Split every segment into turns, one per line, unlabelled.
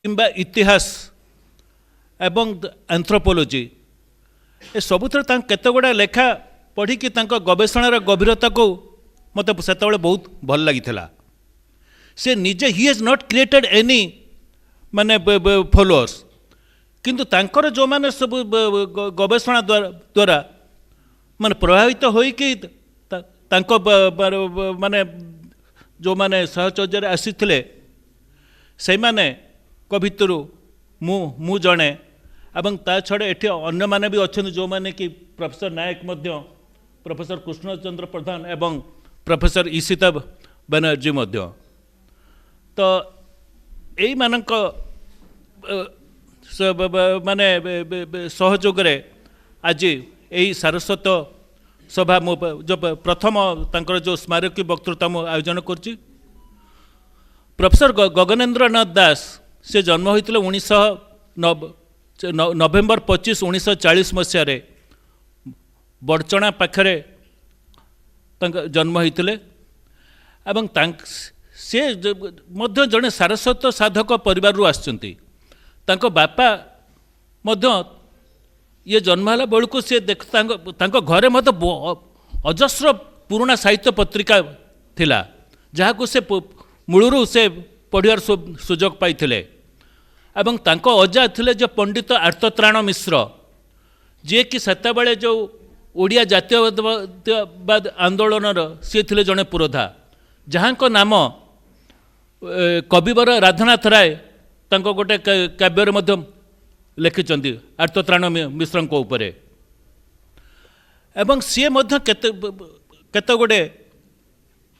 किंबा इतिहास एवं एंथ्रोपोलोजी ए सबुथ केते गुड़ा लेखा पढ़ी कि गवेषणार गभीरता को मत से बहुत भल लगी से निजे he has not created any माने फॉलोअर्स किंतु तांकर जो माने सब गवेषणा द्वारा माने प्रभावित होई कि माने जो माने सहचर्य आसीथिले से माने को भितर मु जणे एवं ता छड़े एठी अन्य माने भी अच्छे जो माने कि प्रोफेसर नायक मध्य प्रोफेसर कृष्णचंद्र प्रधान एवं प्रोफेसर ईशिता बनर्जी मध्य तो यही मानक माने सहयोग आज यही सारस्वत सभा मो जो प्रथम तांकर जो स्मारकी वक्तृता मु आयोजन करछि। प्रोफेसर गगनेन्द्र नाथ दास से जन्म होते 19 नवेम्बर 25 1940 मसीह बड़चणा पाखरे जन्म होते एवं से मध्य जड़े सारस्वत साधक परिवार आसचंती तांको बापा मध्य ये जन्म है बेलू सी देख घरे मत अजस्र पुराना साहित्य पत्रिका थिला जहाँ को से मूलरू से पढ़ार सुजोग पाई एवं तांको अजा थिले जो पंडित आर्तत्राण मिश्र जी कि सेतबेले जो ओडिया जातीयवाद आंदोलन सी थिले जड़े पुरोधा जहाँ को नाम कविवर राधानाथ राय तांको गोटे काव्यर मध्य लिखिंट आर्तत्राण मिश्र उपरे एवं सी मध्य केते गोटे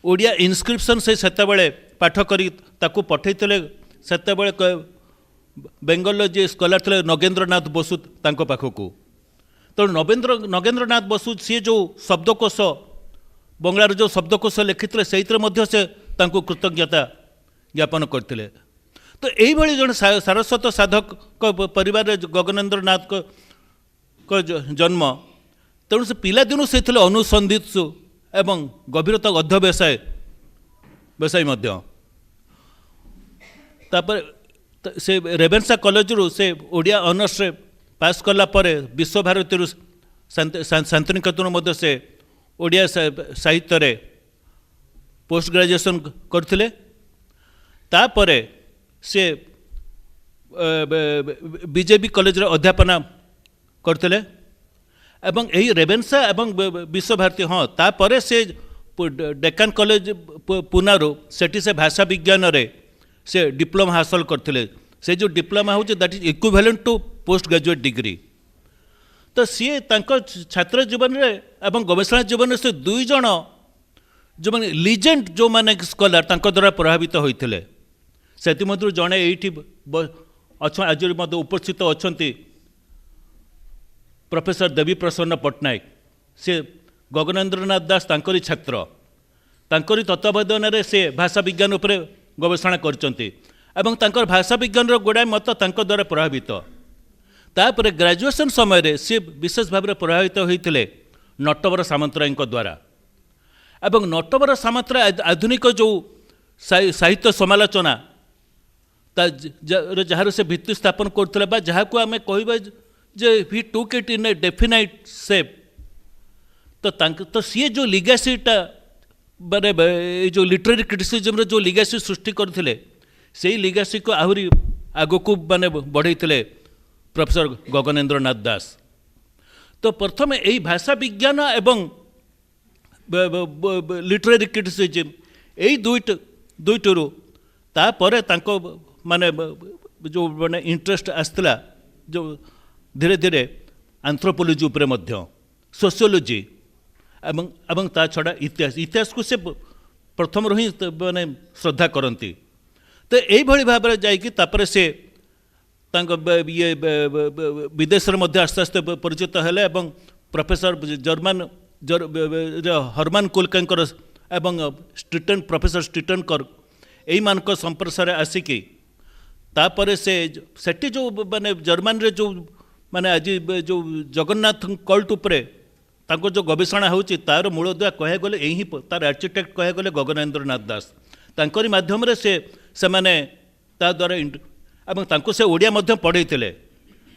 ओडिया इनस्क्रिप्शन से सेतबेले पाठ करी ताकू पठेइतले सेतबेले बेंगल जी स्कॉलर थे नगेंद्रनाथ बसु तांको पाखकू तो नगेंद्रनाथ बसु सी जो शब्दकोश बंगलार जो शब्दकोश लिखिते से से तांको कृतज्ञता ज्ञापन करते तो यही जन सारस्वत साधक परिवार गगनेन्द्र नाथ को जन्म तेणु से पिलादिन से अनुसंधित्सु एवं गभीरता अध्यवसाय से रेवेन्सा कॉलेज रु से ओडिया ऑनर्स रे पास कला परे विश्वभारती शांतिनिकेतन मध्य से ओडिया साहित्य रे पोस्ट ग्रेजुएशन करथिले तापरे से बीजेपी कॉलेज रे अध्यापना करथिले एवं यही रेवेन्सा एवं विश्वभारती हाँ तापरे से डेक्कन कॉलेज पुनारू सेठी से भाषा विज्ञान रे से डिप्लोमा हासिल करथिले से जो डिप्लोमा हो that is equivalent to post graduate degree तो सी तांको छात्र जीवन रे एवं गवेषणा जीवन से दुई जन जो माने लीजेंड जो माने स्कॉलर तांको द्वारा प्रभावित होइथिले सेति मध्य जणे एठी अच्छा आज मध्य उपस्थित अछंती प्रोफेसर देवी प्रसन्न पट्टनायक से गगनेन्द्रनाथ दास तांकरी छात्र तांकरी तत्वावधान रे से भाषा विज्ञान उपरे गवेषणा करचंती एवं तांकर भाषा विज्ञान गुड़ाए मत तांको द्वारा प्रभावित तापर ग्रेजुएशन समय रे से विशेष भाव प्रभावित होते नटवर सामंतराय द्वारा एवं नटवर सामंतराय आधुनिक जो साहित्य समालोचना जहाँ से भित्ति स्थापन करते जहाँ को आम कह जे ही took it in A definite सेप तो सी जो लिगासीटा माने जो लिटरेरी क्रिटिसिज्म जो लिगासी सृष्टि करथिले से लिगासी को आहरी आगको माने बढ़ाई प्रोफेसर गगनेन्द्र नाथ दास तो प्रथम यही भाषा विज्ञान एवं लिटरेरी क्रिटिसिज्म यही दुईटू तापर तांको माने जो माने इंटरेस्ट आसला जो धीरे धीरे एंथ्रोपोलॉजी उपरे मध्य सोशियोलॉजी एवं ता छड़ा इतिहास को से प्रथम ही माने श्रद्धा करती तो यही भाव में जापर से ये विदेश में आस्ते आस्ते परिचित हेले एवं प्रोफेसर जर्मन हरमान कुलकंकर एवं स्ट्रिटन प्रोफेसर स्ट्रिटनकर यही मानक संपर्श आसिकी तापर से सेठी जो माने जर्मन रे जो माने आज जो जगन्नाथ कल्ट उपरे तांको जो गवेषणा होची तार मूलदुआ कहे गले यही तार आर्किटेक्ट कहे गले गगनेन्द्र नाथ दास तांकरी माध्यम रे से माने ता द्वारा ଏବଂ ତାଙ୍କୁ ସେ ଓଡ଼ିଆ ମଧ୍ୟ ପଢ଼େଇଥିଲେ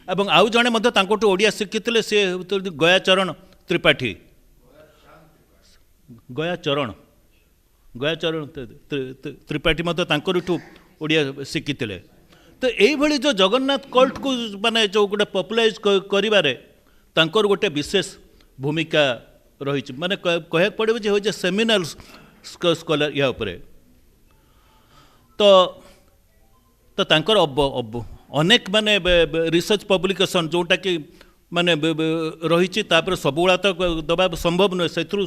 ଏବଂ ଆଉ ଜଣେ ମଧ୍ୟ ତାଙ୍କଠୁ ଓଡ଼ିଆ ଶିଖିଥିଲେ ସେ ହେଉଛନ୍ତି ଗୟାଚରଣ ତ୍ରିପାଠୀ ଗୟାଚରଣ ଗୟାଚରଣ ତ୍ରିପାଠୀ ମଧ୍ୟ ତାଙ୍କରିଠୁ ଓଡ଼ିଆ ଶିଖିଥିଲେ। ତ ଏଇଭଳି ଯେଉଁ ଜଗନ୍ନାଥ କଲ୍ଟକୁ ମାନେ ଯେଉଁ ଗୋଟେ ପପୁଲାରାଇଜ୍ କରିବାରେ ତାଙ୍କର ଗୋଟେ ବିଶେଷ ଭୂମିକା ରହିଛି। ମାନେ କହିବାକୁ ପଡ଼ିବ ଯେ ହେଉଛି ସେମିନାଲ ସ୍କଲାର ୟା ଉପରେ। ତ ତ ତାଙ୍କର ଅନେକ ମାନେ ରିସର୍ଚ୍ଚ ପବ୍ଲିକେସନ୍ ଯେଉଁଟାକି ମାନେ ରହିଛି ତାପରେ ସବୁଗୁଡ଼ା ତ ଦେବା ସମ୍ଭବ ନୁହେଁ। ସେଥିରୁ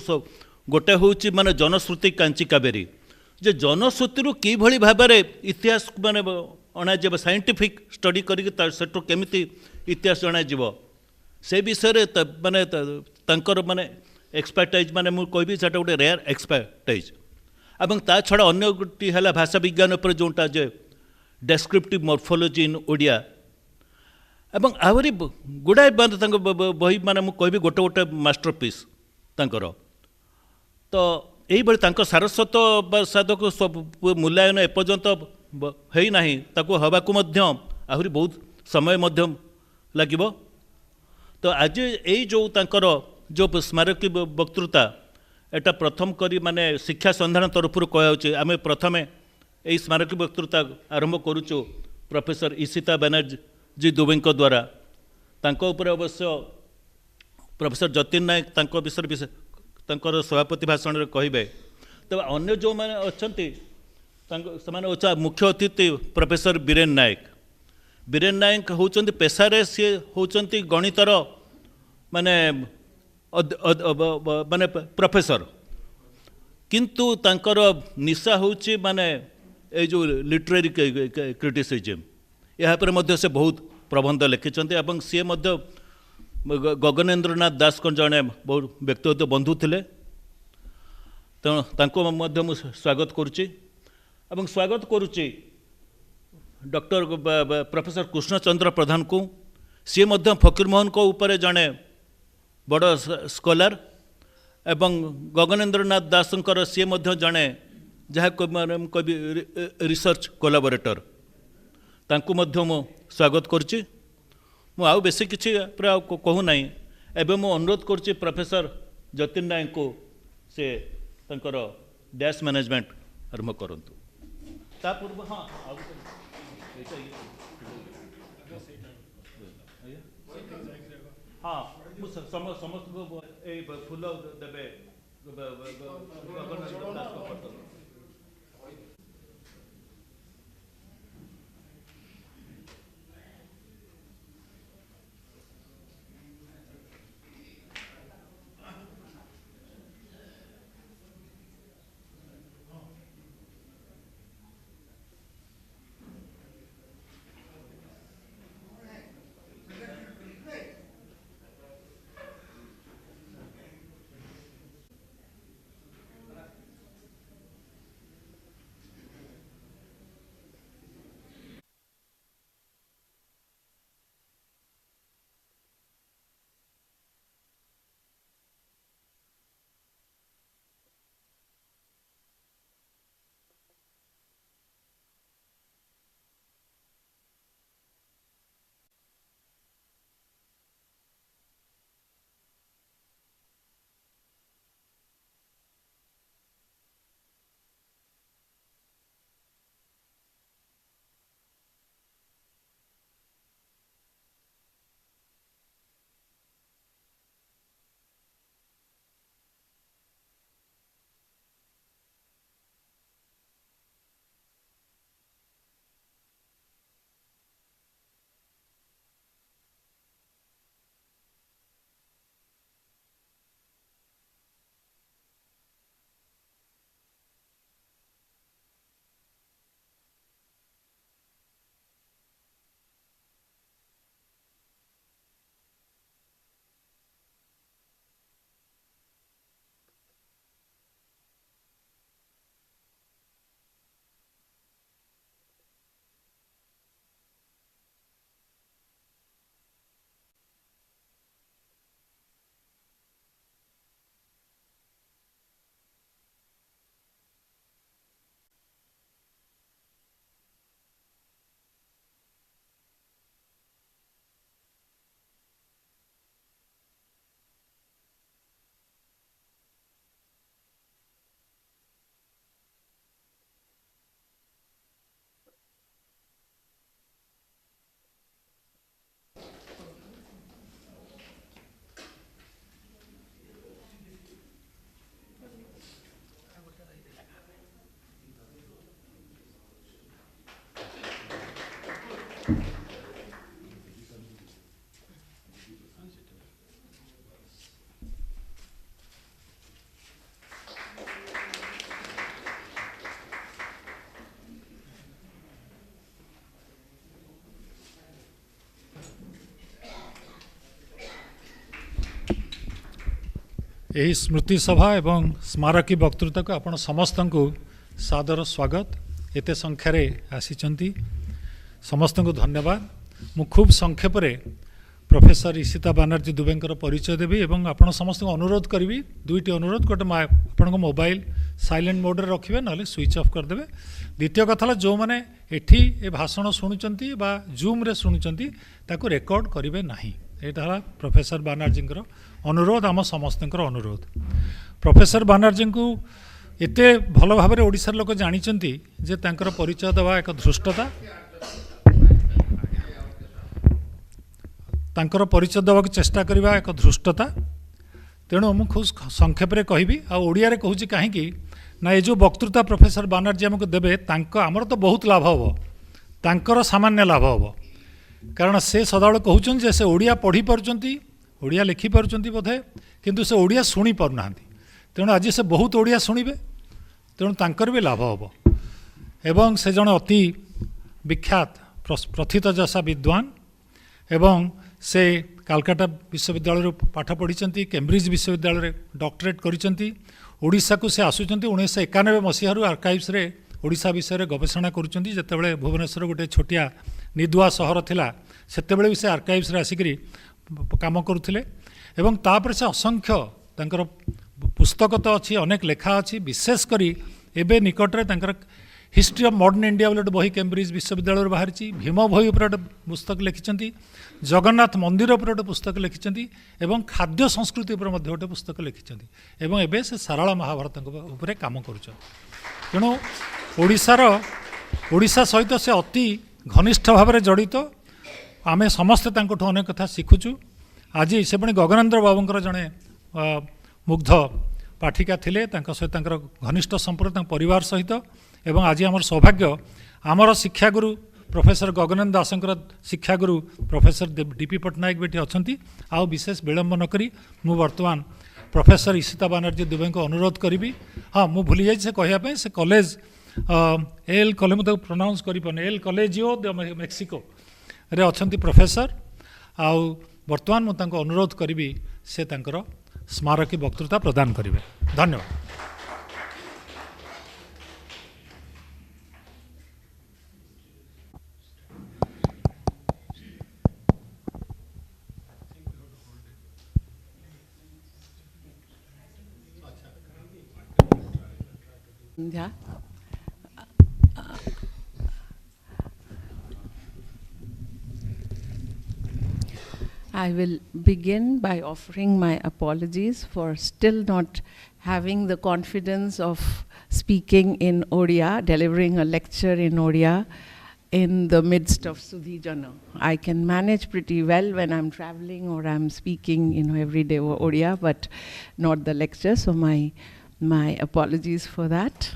ଗୋଟେ ହେଉଛି ମାନେ ଜନଶ୍ରୁତି କାଞ୍ଚି କାବେରୀ, ଯେ ଜନଶ୍ରୁତିରୁ କିଭଳି ଭାବରେ ଇତିହାସ ମାନେ ଅଣାଯିବ, ସାଇଣ୍ଟିଫିକ୍ ଷ୍ଟଡି କରିକି ସେଠୁ କେମିତି ଇତିହାସ ଜଣାଯିବ ସେ ବିଷୟରେ ମାନେ ତାଙ୍କର ମାନେ ଏକ୍ସପର୍ଟାଇଜ୍, ମାନେ ମୁଁ କହିବି ସେଟା ଗୋଟେ ରେୟାର ଏକ୍ସପର୍ଟାଇଜ୍। ଏବଂ ତା ଛଡ଼ା ଅନ୍ୟ ଗୋଟି ହେଲା ଭାଷା ବିଜ୍ଞାନ ଉପରେ ଯେଉଁଟା ଯେ ଡେସ୍କ୍ରିପ୍ଟିଭ୍ ମର୍ଫୋଲୋଜି ଇନ୍ ଓଡ଼ିଆ, ଏବଂ ଆହୁରି ଗୁଡ଼ାଏ ମାନେ ତାଙ୍କ ବହି ମାନେ ମୁଁ କହିବି ଗୋଟେ ଗୋଟେ ମାଷ୍ଟରପିସ୍ ତାଙ୍କର। ତ ଏଇଭଳି ତାଙ୍କ ସାରସ୍ୱତ ବା ସାଧକ ସବୁ ମୂଲ୍ୟାୟନ ଏପର୍ଯ୍ୟନ୍ତ ହେଇନାହିଁ, ତାକୁ ହେବାକୁ ମଧ୍ୟ ଆହୁରି ବହୁତ ସମୟ ମଧ୍ୟ ଲାଗିବ। ତ ଆଜି ଏଇ ଯେଉଁ ତାଙ୍କର ଯେଉଁ ସ୍ମାରକୀ ବକ୍ତୃତା ଏଟା ପ୍ରଥମ କରି ମାନେ ଶିକ୍ଷା ସନ୍ଧାନ ତରଫରୁ କୁହାଯାଉଛି। ଆମେ ପ୍ରଥମେ ଏହି ସ୍ମାରକୀ ବକ୍ତୃତା ଆରମ୍ଭ କରୁଛୁ ପ୍ରଫେସର ଇଶିତା ବାନାର୍ଜୀ ଦୁବେଙ୍କ ଦ୍ୱାରା। ତାଙ୍କ ଉପରେ ଅବଶ୍ୟ ପ୍ରଫେସର ଯତୀନ ନାୟକ ତାଙ୍କ ବିଷୟରେ ତାଙ୍କର ସଭାପତି ଭାଷଣରେ କହିବେ। ତେବେ ଅନ୍ୟ ଯେଉଁମାନେ ଅଛନ୍ତି ସେମାନେ ହେଉଛନ୍ତି ମୁଖ୍ୟ ଅତିଥି ପ୍ରଫେସର ବୀରେନ ନାୟକ। ବୀରେନ ନାୟକ ହେଉଛନ୍ତି ପେଶାରେ ସିଏ ହେଉଛନ୍ତି ଗଣିତର ମାନେ ମାନେ ପ୍ରଫେସର, କିନ୍ତୁ ତାଙ୍କର ନିଶା ହେଉଛି ମାନେ ଏଇ ଯେଉଁ ଲିଟରେରୀ କ୍ରିଟିସିଜମ୍। ଏହା ଉପରେ ମଧ୍ୟ ସେ ବହୁତ ପ୍ରବନ୍ଧ ଲେଖିଛନ୍ତି ଏବଂ ସିଏ ମଧ୍ୟ ଗଗନେନ୍ଦ୍ରନାଥ ଦାସଙ୍କ ଜଣେ ବହୁତ ବ୍ୟକ୍ତିଗତ ବନ୍ଧୁ ଥିଲେ। ତେଣୁ ତାଙ୍କୁ ମଧ୍ୟ ମୁଁ ସ୍ୱାଗତ କରୁଛି ଏବଂ ସ୍ୱାଗତ କରୁଛି ଡକ୍ଟର ପ୍ରଫେସର କୃଷ୍ଣଚନ୍ଦ୍ର ପ୍ରଧାନଙ୍କୁ। ସିଏ ମଧ୍ୟ ଫକୀରମୋହନଙ୍କ ଉପରେ ଜଣେ ବଡ଼ ସ୍କଲାର ଏବଂ ଗଗନେନ୍ଦ୍ରନାଥ ଦାସଙ୍କର ସିଏ ମଧ୍ୟ ଜଣେ ଯାହାକୁ ମାନେ ମୁଁ କହିବି ରିସର୍ଚ୍ଚ କୋଲାବୋରେଟର। ତାଙ୍କୁ ମଧ୍ୟ ମୁଁ ସ୍ୱାଗତ କରୁଛି। ମୁଁ ଆଉ ବେଶୀ କିଛି ଉପରେ ଆଉ କହୁନାହିଁ। ଏବେ ମୁଁ ଅନୁରୋଧ କରୁଛି ପ୍ରଫେସର ଯତୀନ ନାୟକଙ୍କୁ ସେ ତାଙ୍କର ଡ୍ୟାସ୍ ମ୍ୟାନେଜମେଣ୍ଟ ଆରମ୍ଭ କରନ୍ତୁ। ତା ପୂର୍ବ ହଁ ହଁ ମୁଁ ସମସ୍ତଙ୍କୁ ଏଇ ଫୁଲ ଦେବେ।
यही स्मृति सभा एवं स्मारकी वक्तृता को आपण समस्त को सादर स्वागत एते संख्यार आसी समस्त को धन्यवाद। मु खूब संक्षेप प्रोफेसर ईशिता बानर्जी दुबेंकर परिचय देवी एवं आपण समस्त को अनुरोध करी दुईटी अनुरोध गोटे आपण मोबाइल साइलेंट मोड रे रखिए ना स्विच ऑफ करदे। द्वितीय कथा जो मैंने एठी ए भाषण शुणुचंती बा जूम रे शुणुचंती ताकू रेकॉर्ड करिवे नाही। एटा प्रोफेसर बानर्जी अनुरोध आम समस्त अनुरोध। प्रोफेसर बानर्जी को एते भल भाव ओडिशार लोक जानिचंती जे तांकर परिचय देवा एक धृष्टता तांकर परिचय देवाक चेष्टा करबा एक धृष्टता। तेणु मु खूब संक्षेप रे कहबी आ ओडिया रे कहूची काहेकि ना ये जो वक्तृता प्रोफेसर बानर्जी हमको देबे तांको आमर तो बहुत लाभ हबो तांकर सामान्य लाभ हबो कारण से सदाबेले कहउछन जे से ओडिया पढ़ी पारुचंती ओडिया लिखि पारुचंती बोधे किंतु से ओडिया शुणी पारु नांती। तेणु आज से बहुत ओडिया शुणिबे तेणु तांकर भी लाभ हबो एवं से जने अति विख्यात प्रथित जैसा विद्वान एवं से कलकत्ता विश्वविद्यालय पाठ पढ़ी कैम्ब्रिज विश्वविद्यालय डॉक्टरेट करिसेंती। ओडिशा को से आसुचंती 1991 मसीहारू आर्काइव्स रे ओडिशा विषय रे गवेषणा करुचंती। जेतेबेले भुवनेश्वर गोटे छोटिया निदुआ सहर थिला सेतेबेले भी से आर्काइव्स रे आसिकरी काम करुथिले एवं तापर से असंख्य तांकर पुस्तक तो अच्छी अनेक लेखा अच्छी विशेष करी एबे निकट रे तांकर हिस्ट्री ऑफ मॉडर्न इंडिया बोले बही कैम्ब्रिज विश्वविद्यालय बाहरी भीम भई उपर पुस्तक लिखिं जगन्नाथ मंदिर उपर पुस्तक लिखिं एवं खाद्य संस्कृति उपर गोटे पुस्तक लिखिं एवं एबे से सारला महाभारत उपर काम करुछ। तेणु ओडिशा सहित से अति घनिष्ठ भाव में जड़ित आमे समस्ते तांकोठु अनेक कथा शिखुचु। आज से पुणी गगनेन्द्र बाबूंकर जड़े मुग्ध पाठिका थिले सहित घनिष्ठ संपर्क परिवार सहित एवं आज आमर सौभाग्य आमर शिक्षागुरु प्रोफेसर गगनेन्द्र दासंकर शिक्षागुरु प्रोफेसर डीपी पट्टनायक बेटी अच्छी। आउ विशेष विलंब नक मु वर्तमान प्रोफेसर ईशिता बानर्जी दुबे को अनुरोध करी। हाँ मु भूली जाइए से कहवाई से कॉलेज एल कॉलेज मुझे प्रोनाउंस कर एल कॉलेजियो द मेक्सिको रे अच्छी प्रोफेसर आउ वर्तमान मुझे अनुरोध करी से तांकर स्मारकी वक्तृता प्रदान करेंगे। धन्यवाद।
Yeah. I will begin by offering my apologies for still not having the confidence of speaking in Odia, delivering a lecture in Odia in the midst of Sudhijana. I can manage pretty well when I'm traveling or I'm speaking, everyday Odia, but not the lecture. So my apologies for that.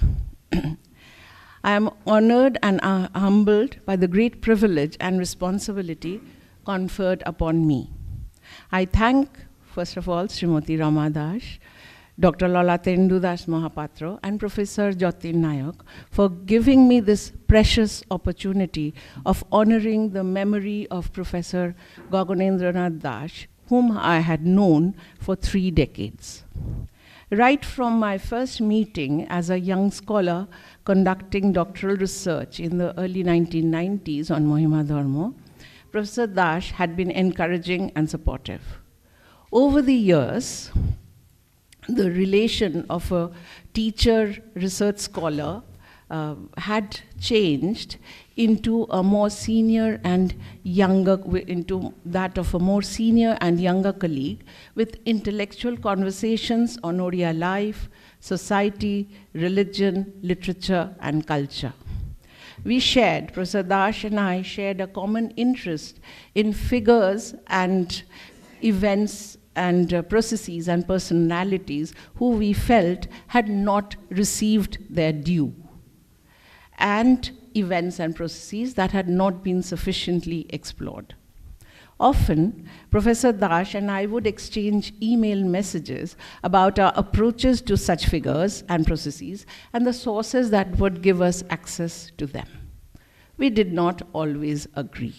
I am honored and humbled by the great privilege and responsibility conferred upon me. I thank, first of all, Srimati Rama Das, Dr. Lalatendu Das Mahapatra, and Professor Jatin Nayak for giving me this precious opportunity of honoring the memory of Professor Gaganendranath Das, whom I had known for 3 decades. Right from my first meeting as a young scholar conducting doctoral research in the early 1990s on Mohima Dharma, Professor Das had been encouraging and supportive. Over the years, the relation of a teacher research scholar had changed into a more senior and younger, into that of a more senior and younger colleague with intellectual conversations on Odia life, society, religion, literature, and culture. We shared, Professor Das and I shared a common interest in figures and events and processes and personalities who we felt had not received their due. And events and processes that had not been sufficiently explored. Often, Professor Dash and I would exchange email messages about our approaches to such figures and processes and the sources that would give us access to them. We did not always agree,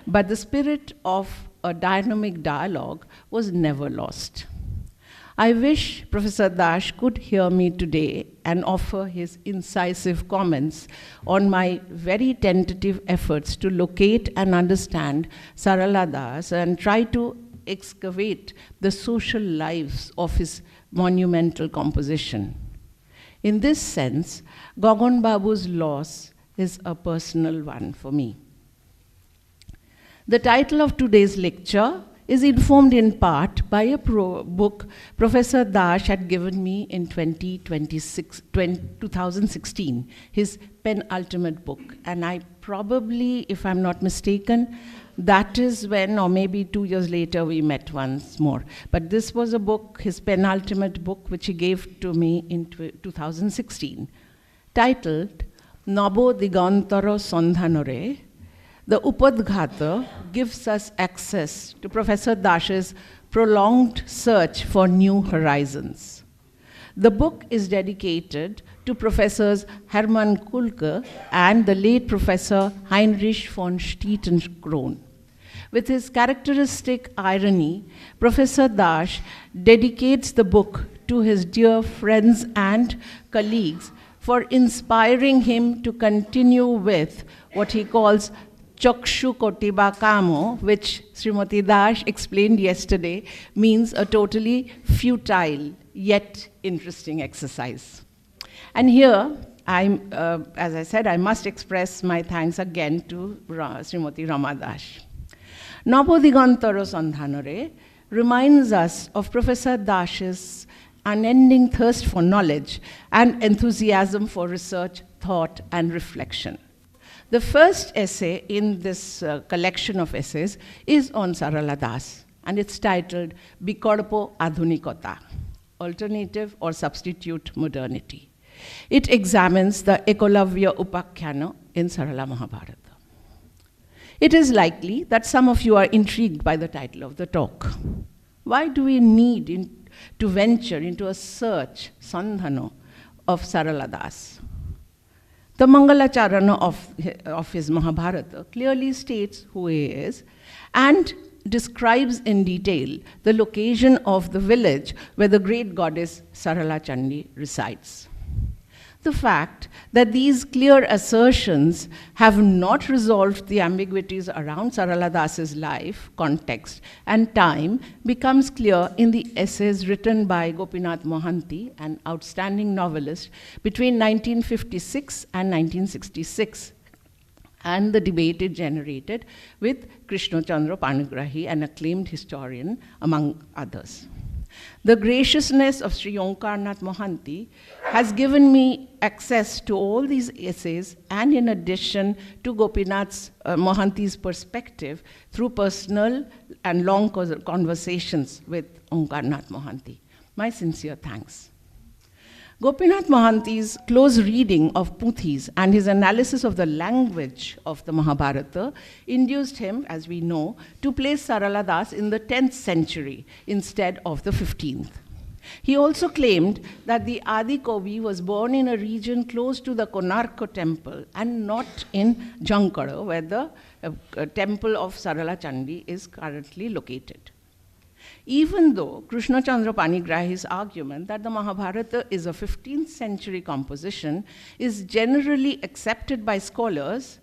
but the spirit of a dynamic dialogue was never lost. I wish Professor Dash could hear me today and offer his incisive comments on my very tentative efforts to locate and understand Sarala Das and try to excavate the social lives of his monumental composition. In this sense, Gagan Babu's loss is a personal one for me. The title of today's lecture is informed in part by a book Professor Dash had given me in 2016, his penultimate book. And I probably, if I'm not mistaken, that is when, or maybe 2 years later, we met once more. But this was a book, his penultimate book, which he gave to me in 2016, titled Nabo Digantara Sandhanore. The Upadghata gives us access to Professor Dash's prolonged search for new horizons. The book is dedicated to Professors Hermann Kulke and the late Professor Heinrich von Stietenkron. With his characteristic irony, Professor Dash dedicates the book to his dear friends and colleagues for inspiring him to continue with what he calls Chakshu Kotiba Kamo, which Srimati Dash explained yesterday, means a totally futile yet interesting exercise. And here, as I said, I must express my thanks again to Srimati Rama Dash. Nabodigantara Sandhanore reminds us of Professor Dash's unending thirst for knowledge and enthusiasm for research, thought, and reflection. The first essay in this collection of essays is on Sarala Das, and it's titled Bikorpo Adhunikota, Alternative or Substitute Modernity. It examines the Ekalavya Upakhyana in Sarala Mahabharata. It is likely that some of you are intrigued by the title of the talk. Why do we need to venture into a search, sandhano, of Sarala Das? The Mangalacharana of his Mahabharata clearly states who he is and describes in detail the location of the village where the great goddess Sarala Chandi resides. The fact that these clear assertions have not resolved the ambiguities around Sarala Das's life, context, and time becomes clear in the essays written by Gopinath Mohanty, an outstanding novelist, between 1956 and 1966, and the debate it generated with Krishna Chandra Panigrahi, an acclaimed historian, among others. The graciousness of Sri Omkarnath Mohanty has given me access to all these essays, and in addition to Gopinath Mohanty's perspective through personal and long conversations with Omkarnath Mohanty. My sincere thanks. Gopinath Mohanty's close reading of Puthis and his analysis of the language of the Mahabharata induced him, as we know, to place Sarala Das in the 10th century instead of the 15th. He also claimed that the Adi Kavi was born in a region close to the Konarka temple and not in Jankara, where the temple of Sarala Chandi is currently located. Even though Krishna Chandra Panigrahi's argument that the Mahabharata is a 15th century composition is generally accepted by scholars,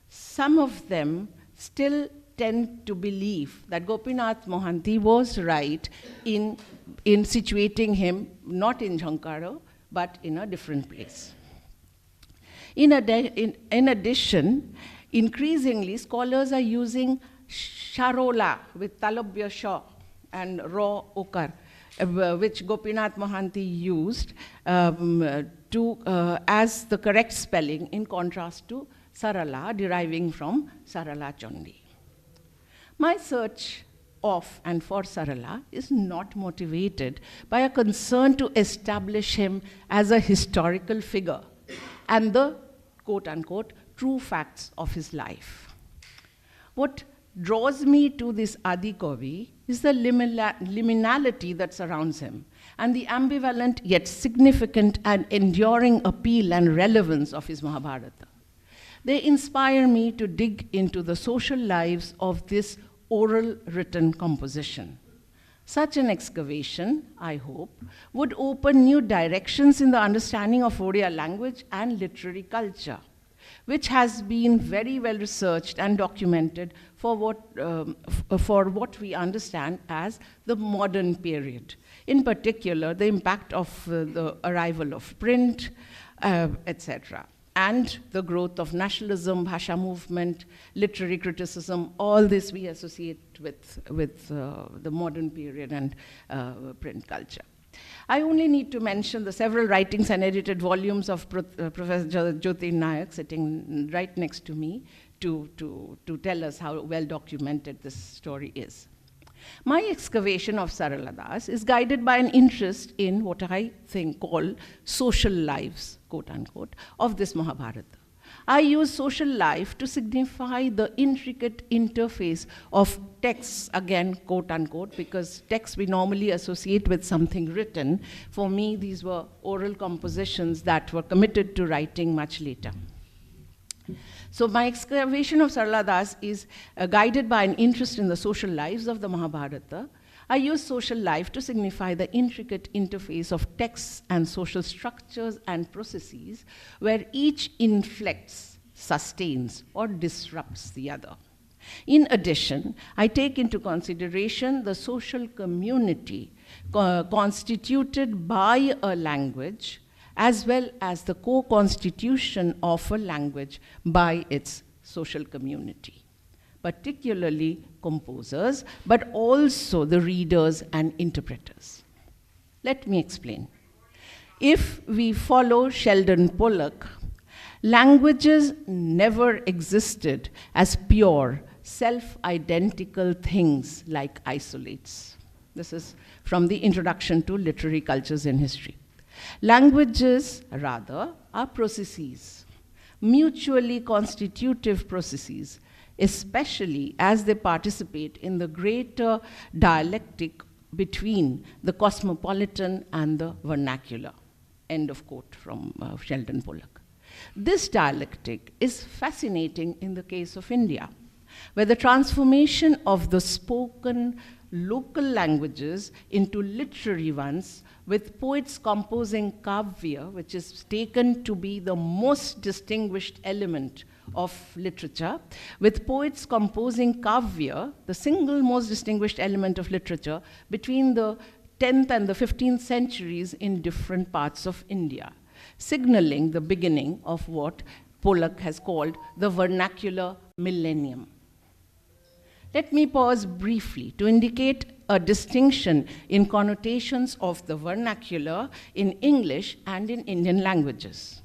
some of them still tend to believe that Gopinath Mohanty was right in situating him not in Jankara, but in a different place. In addition, increasingly, scholars are using Sharola with Talabya Shah and Ra Okar, which Gopinath Mohanty used as the correct spelling in contrast to Sarala, deriving from Sarala Chandi. My search of and for Sarala is not motivated by a concern to establish him as a historical figure and the quote unquote, true facts of his life. What draws me to this Adi Kavi is the liminality that surrounds him and the ambivalent yet significant and enduring appeal and relevance of his Mahabharata. They inspire me to dig into the social lives of this oral written composition. Such an excavation, I hope, would open new directions in the understanding of Odia language and literary culture, which has been very well researched and documented for what we understand as the modern period. In particular, the impact of the arrival of print, etc., and the growth of nationalism, Bhasha movement, literary criticism, all this we associate with the modern period and print culture. I only need to mention the several writings and edited volumes of Professor Jyotir Nayak sitting right next to me to tell us how well documented this story is. My excavation of Sarala Das is guided by an interest in what I think call social lives, quote unquote, of this Mahabharata. I use social life to signify the intricate interface of texts, again, quote unquote, because texts we normally associate with something written. For me, these were oral compositions that were committed to writing much later. So my excavation of Sarala Das is guided by an interest in the social lives of the Mahabharata. I use social life to signify the intricate interface of texts and social structures and processes where each inflects, sustains, or disrupts the other. In addition, I take into consideration the social community constituted by a language, as well as the co-constitution of a language by its social community, particularly composers, but also the readers and interpreters. Let me explain. If we follow Sheldon Pollock, languages never existed as pure, self-identical things like isolates. This is from the Introduction to Literary Cultures in History. Languages, rather, are processes, mutually constitutive processes, especially as they participate in the greater dialectic between the cosmopolitan and the vernacular. End of quote from Sheldon Pollock. This dialectic is fascinating in the case of India, where the transformation of the spoken local languages into literary ones, with poets composing kavya, which is taken to be the most distinguished element of literature, with poets composing kavya, the single most distinguished element of literature, between the 10th and the 15th centuries in different parts of India, signaling the beginning of what Pollock has called the vernacular millennium. Let me pause briefly to indicate a distinction in connotations of the vernacular in English and in Indian languages.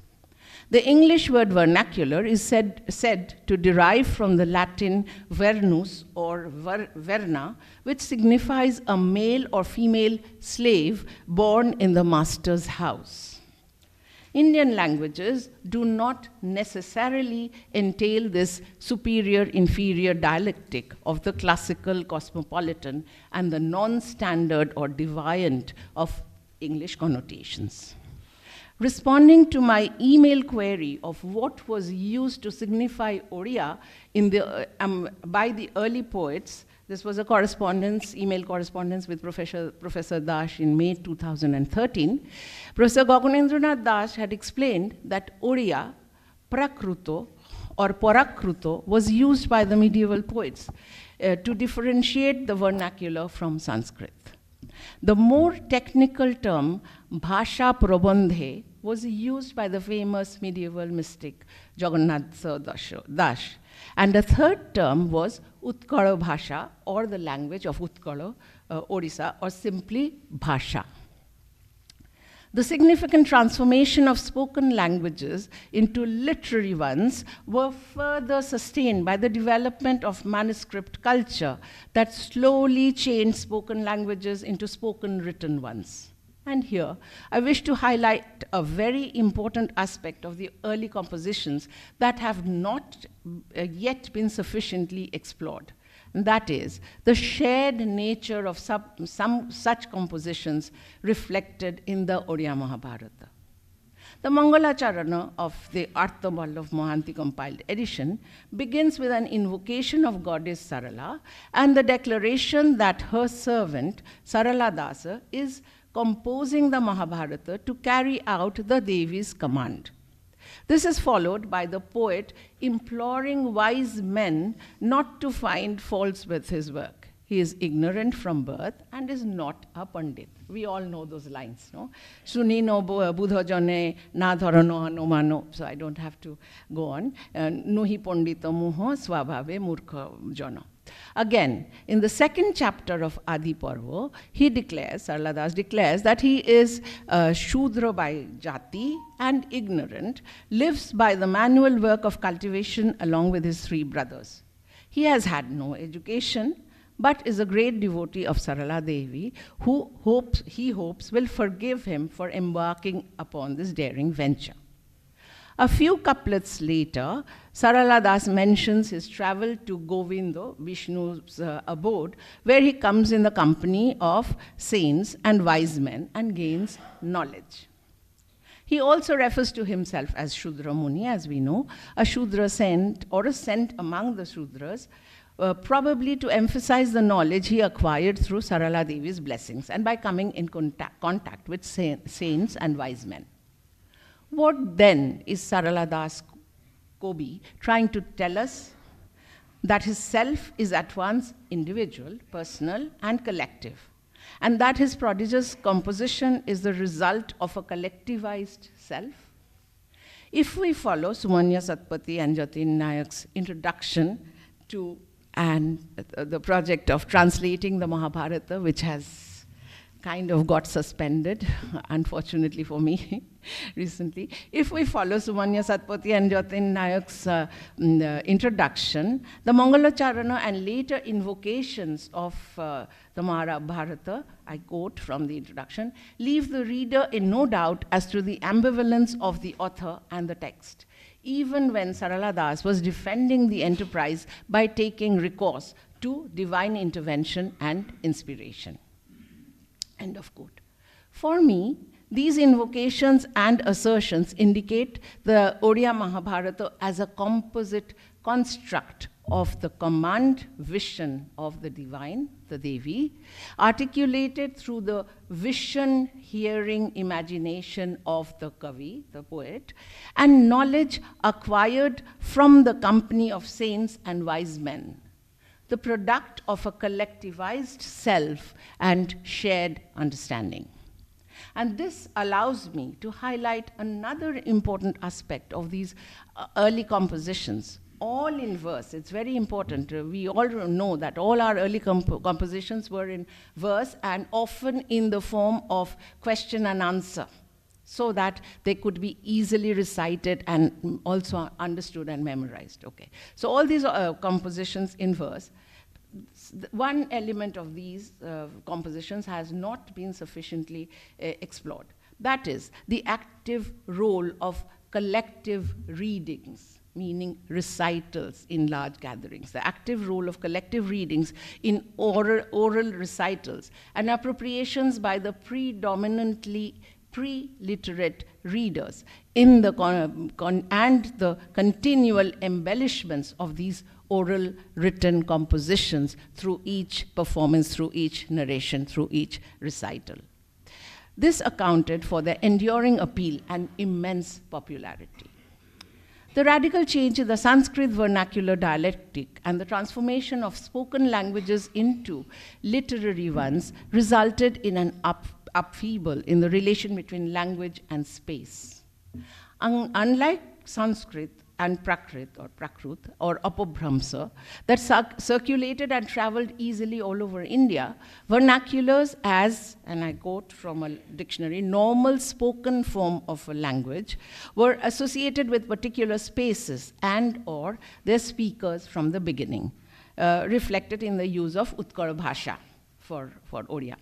The English word vernacular is said to derive from the Latin vernus or verna, which signifies a male or female slave born in the master's house. Indian languages do not necessarily entail this superior-inferior dialectic of the classical cosmopolitan and the non-standard or deviant of English connotations. Responding to my email query of what was used to signify Odia by the early poets, this was a email correspondence with Professor Dash in May 2013. Professor Gaganendranath Das had explained that Odia, Prakruto or Parakruto, was used by the medieval poets to differentiate the vernacular from Sanskrit. The more technical term, Bhasha Prabandhe, was used by the famous medieval mystic Jagannath Das. And the third term was Utkala Bhasha, or the language of Utkala, Odisha, or simply Bhasha. The significant transformation of spoken languages into literary ones were further sustained by the development of manuscript culture that slowly changed spoken languages into spoken written ones. And here, I wish to highlight a very important aspect of the early compositions that have not yet been sufficiently explored. And that is the shared nature of some such compositions reflected in the Oriya Mahabharata. The Mangalacharana of the Artha Vallabh Mohanty compiled edition begins with an invocation of goddess Sarala and the declaration that her servant, Sarala Dasa, is composing the Mahabharata to carry out the Devi's command. This is followed by the poet imploring wise men not to find faults with his work. He is ignorant from birth and is not a pandit. We all know those lines, no? Sunino buddha jane na dharano hanumano. So I don't have to go on. Nuhi pandita muho swabhave murkha jana. Again, in the second chapter of Adi Parva, he declares, Sarala Das declares that he is Shudra by Jati and ignorant, lives by the manual work of cultivation along with his 3 brothers. He has had no education, but is a great devotee of Sarala Devi, who he hopes will forgive him for embarking upon this daring venture. A few couplets later, Sarala Das mentions his travel to Govindo, Vishnu's abode, where he comes in the company of saints and wise men and gains knowledge. He also refers to himself as Shudra Muni, as we know, a Shudra saint or a saint among the Shudras, probably to emphasize the knowledge he acquired through Sarala Devi's blessings and by coming in contact with saints and wise men. What then is Sarala Das Kobi trying to tell us? That his self is at once individual, personal, and collective, and that his prodigious composition is the result of a collectivized self? If we follow Sumanya Satpathy and Jatin Nayak's introduction to the project of translating the Mahabharata, which has kind of got suspended, unfortunately for me, recently. If we follow Sumanya Satpathy and Jatin Nayak's introduction, the Mangalacharana and later invocations of the Mahabharata, I quote from the introduction, leave the reader in no doubt as to the ambivalence of the author and the text, even when Sarala Das was defending the enterprise by taking recourse to divine intervention and inspiration. End of quote. For me, these invocations and assertions indicate the Oriya Mahabharata as a composite construct of the command vision of the divine, the Devi, articulated through the vision, hearing, imagination of the Kavi, the poet, and knowledge acquired from the company of saints and wise men, the product of a collectivized self and shared understanding. And this allows me to highlight another important aspect of these early compositions, all in verse. It's very important. We all know that all our early compositions were in verse and often in the form of question and answer, so that they could be easily recited and also understood and memorized. Okay. So all these compositions in verse. One element of these compositions has not been sufficiently explored. That is the active role of collective readings, meaning recitals in large gatherings, the active role of collective readings in oral recitals, and appropriations by the predominantly pre-literate readers in the and the continual embellishments of these oral written compositions through each performance, through each narration, through each recital. This accounted for their enduring appeal and immense popularity. The radical change in the Sanskrit vernacular dialectic and the transformation of spoken languages into literary ones resulted in an upheaval in the relation between language and space. Unlike Sanskrit and Prakrut or Apabhramsa that circulated and traveled easily all over India, vernaculars as, and I quote from a dictionary, normal spoken form of a language were associated with particular spaces and or their speakers from the beginning, reflected in the use of Utkara Bhasha for Oriya.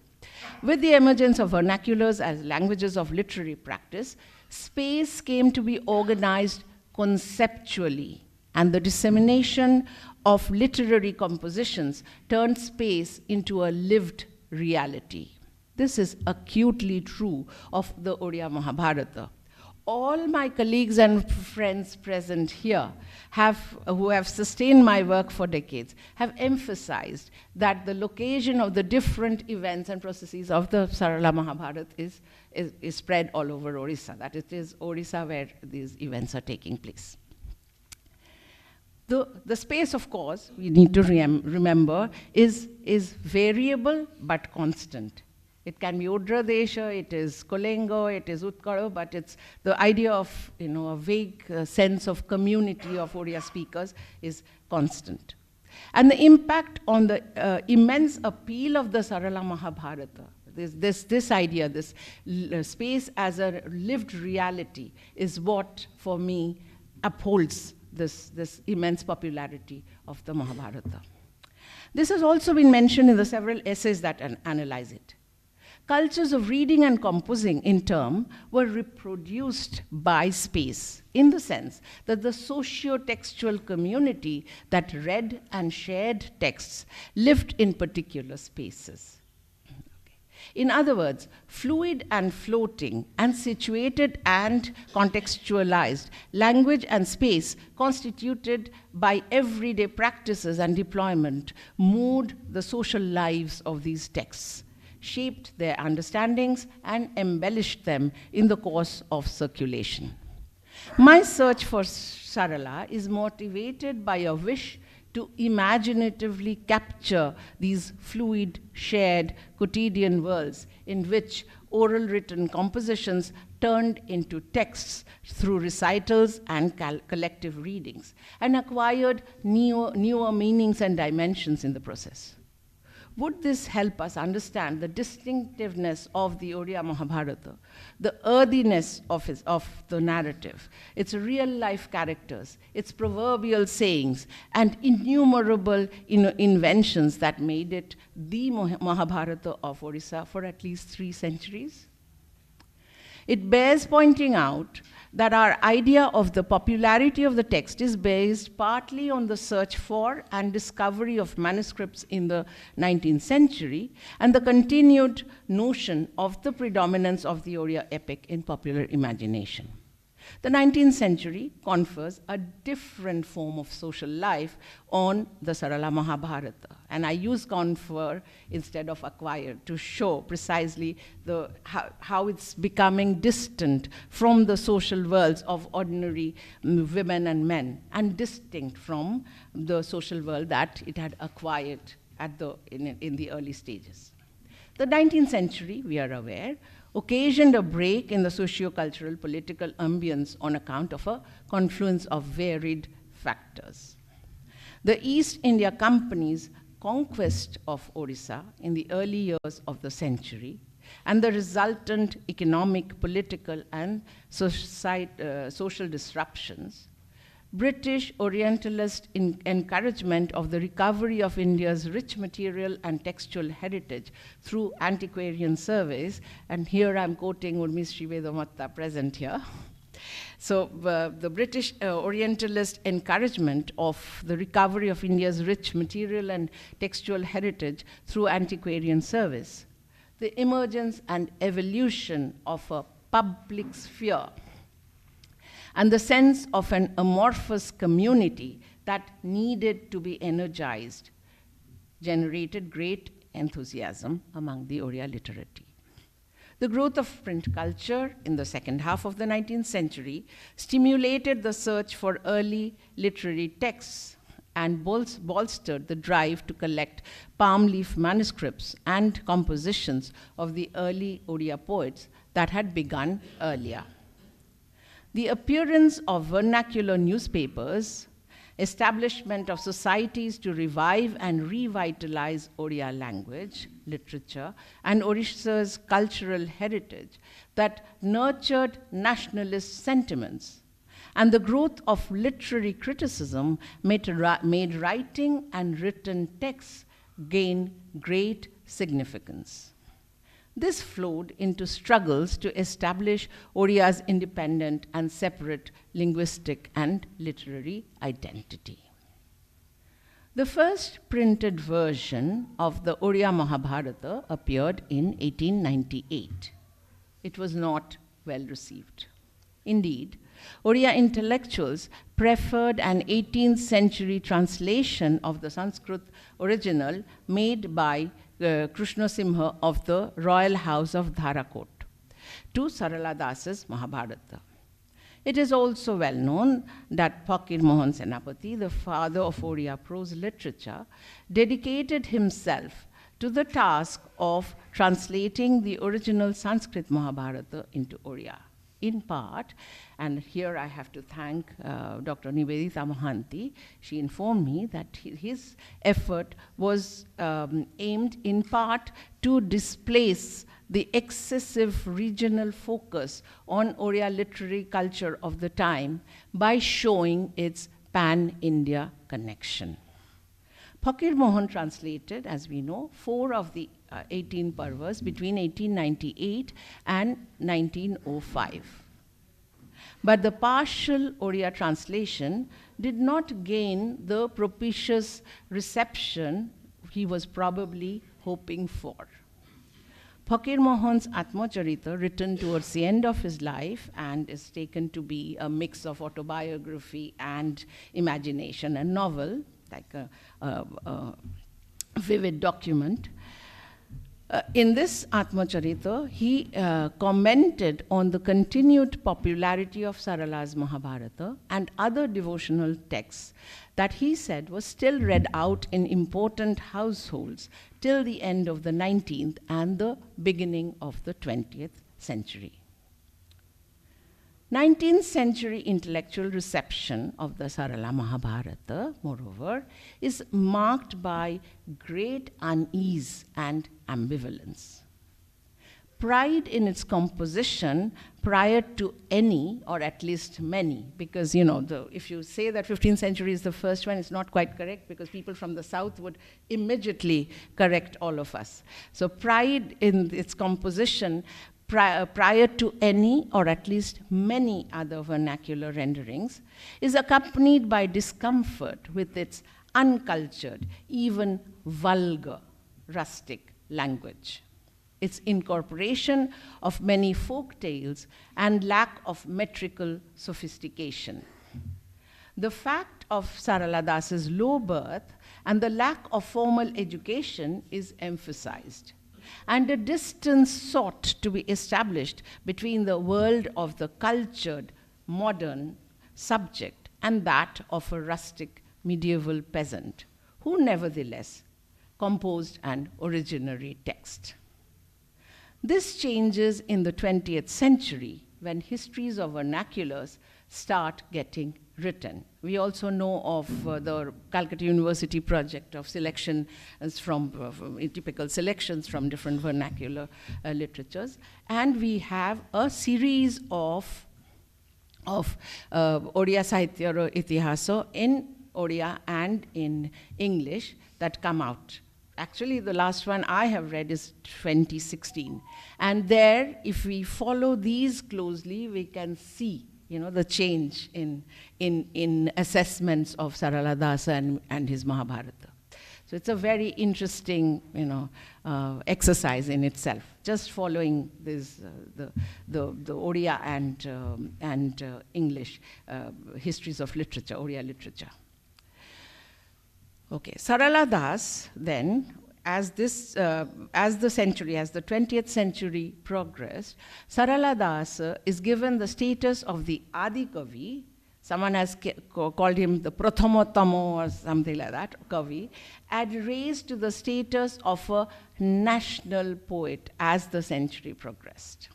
With the emergence of vernaculars as languages of literary practice, space came to be organized conceptually, and the dissemination of literary compositions turned space into a lived reality. This is acutely true of the Oriya Mahabharata. All my colleagues and friends present here who have sustained my work for decades have emphasized that the location of the different events and processes of the Sarala Mahabharata is spread all over Orissa, that it is Orissa where these events are taking place. The space, of course, we need to remember, is variable but constant. It can be Udra Desha, it is Kolengo, it is Utkara, but it's the idea of a vague sense of community of Oriya speakers is constant. And the impact on the immense appeal of the Sarala Mahabharata, this idea, this space as a lived reality, is what, for me, upholds this immense popularity of the Mahabharata. This has also been mentioned in the several essays that analyze it. Cultures of reading and composing, in turn, were reproduced by space, in the sense that the socio-textual community that read and shared texts lived in particular spaces. In other words, fluid and floating and situated and contextualized language and space constituted by everyday practices and deployment moved the social lives of these texts, shaped their understandings, and embellished them in the course of circulation. My search for Sarala is motivated by a wish to imaginatively capture these fluid, shared, quotidian worlds in which oral written compositions turned into texts through recitals and collective readings, and acquired newer meanings and dimensions in the process. Would this help us understand the distinctiveness of the Oriya Mahabharata, the earthiness of the narrative, its real-life characters, its proverbial sayings, and innumerable inventions that made it the Mahabharata of Orissa for at least 3 centuries? It bears pointing out that our idea of the popularity of the text is based partly on the search for and discovery of manuscripts in the 19th century and the continued notion of the predominance of the Oriya epic in popular imagination. The 19th century confers a different form of social life on the Sarala Mahabharata, and I use confer instead of acquire to show precisely how it's becoming distant from the social worlds of ordinary women and men, and distinct from the social world that it had acquired in the early stages. The 19th century, we are aware, occasioned a break in the socio-cultural political ambience on account of a confluence of varied factors. The East India Company's conquest of Orissa in the early years of the century and the resultant economic, political, and social disruptions, British Orientalist encouragement of the recovery of India's rich material and textual heritage through antiquarian surveys, and here I'm quoting Urmi Srivedamatta present here. So the British Orientalist encouragement of the recovery of India's rich material and textual heritage through antiquarian surveys, the emergence and evolution of a public sphere, and the sense of an amorphous community that needed to be energized, generated great enthusiasm among the Oriya literati. The growth of print culture in the second half of the 19th century stimulated the search for early literary texts and bolstered the drive to collect palm leaf manuscripts and compositions of the early Oriya poets that had begun earlier. The appearance of vernacular newspapers, establishment of societies to revive and revitalize Oriya language, literature, and Orissa's cultural heritage that nurtured nationalist sentiments, and the growth of literary criticism made writing and written texts gain great significance. This flowed into struggles to establish Oria's independent and separate linguistic and literary identity. The first printed version of the Oriya Mahabharata appeared in 1898. It was not well received. Indeed, Oriya intellectuals preferred an 18th century translation of the Sanskrit original made by Krishna Simha of the royal house of Dharakot to Sarala Das's Mahabharata. It is also well known that Fakir Mohan Senapati, the father of Oriya prose literature, dedicated himself to the task of translating the original Sanskrit Mahabharata into Oriya. In part, and here I have to thank Dr. Nivedita Mohanty, she informed me that his effort was aimed in part to displace the excessive regional focus on Oriya literary culture of the time by showing its pan-India connection. Fakir Mohan translated, as we know, 4 of the 18 parvas between 1898 and 1905. But the partial Oriya translation did not gain the propitious reception he was probably hoping for. Fakir Mohan's Atmacharita, written towards the end of his life and is taken to be a mix of autobiography and imagination, a novel, like a vivid document. In this Atmacharita, he commented on the continued popularity of Sarala's Mahabharata and other devotional texts that he said was still read out in important households till the end of the 19th and the beginning of the 20th century. 19th century intellectual reception of the Sarala Mahabharata, moreover, is marked by great unease and ambivalence. Pride in its composition prior to any, or at least many, because if you say that 15th century is the first one, it's not quite correct because people from the south would immediately correct all of us. So pride in its composition prior to any, or at least many other vernacular renderings, is accompanied by discomfort with its uncultured, even vulgar, rustic language, its incorporation of many folk tales and lack of metrical sophistication. The fact of Sarala Das's low birth and the lack of formal education is emphasized, and a distance sought to be established between the world of the cultured, modern subject and that of a rustic medieval peasant, who nevertheless composed an originary text. This changes in the 20th century when histories of vernaculars start getting written. We also know of the Calcutta University project of selection from typical selections from different vernacular literatures, and we have a series of Oriya Sahitya or Itihasa in Oriya and in English that come out. Actually, the last one I have read is 2016. And there, if we follow these closely, we can see the change in assessments of Sarala Dasa and his Mahabharata. So it's a very interesting exercise in itself, just following this, the Oriya and English histories of literature, Oriya literature. Okay, Sarala Das then, as the 20th century progressed, Sarala Das is given the status of the Adi Kavi. Someone has called him the Prathamottamo or something like that, Kavi, and raised to the status of a national poet as the century progressed.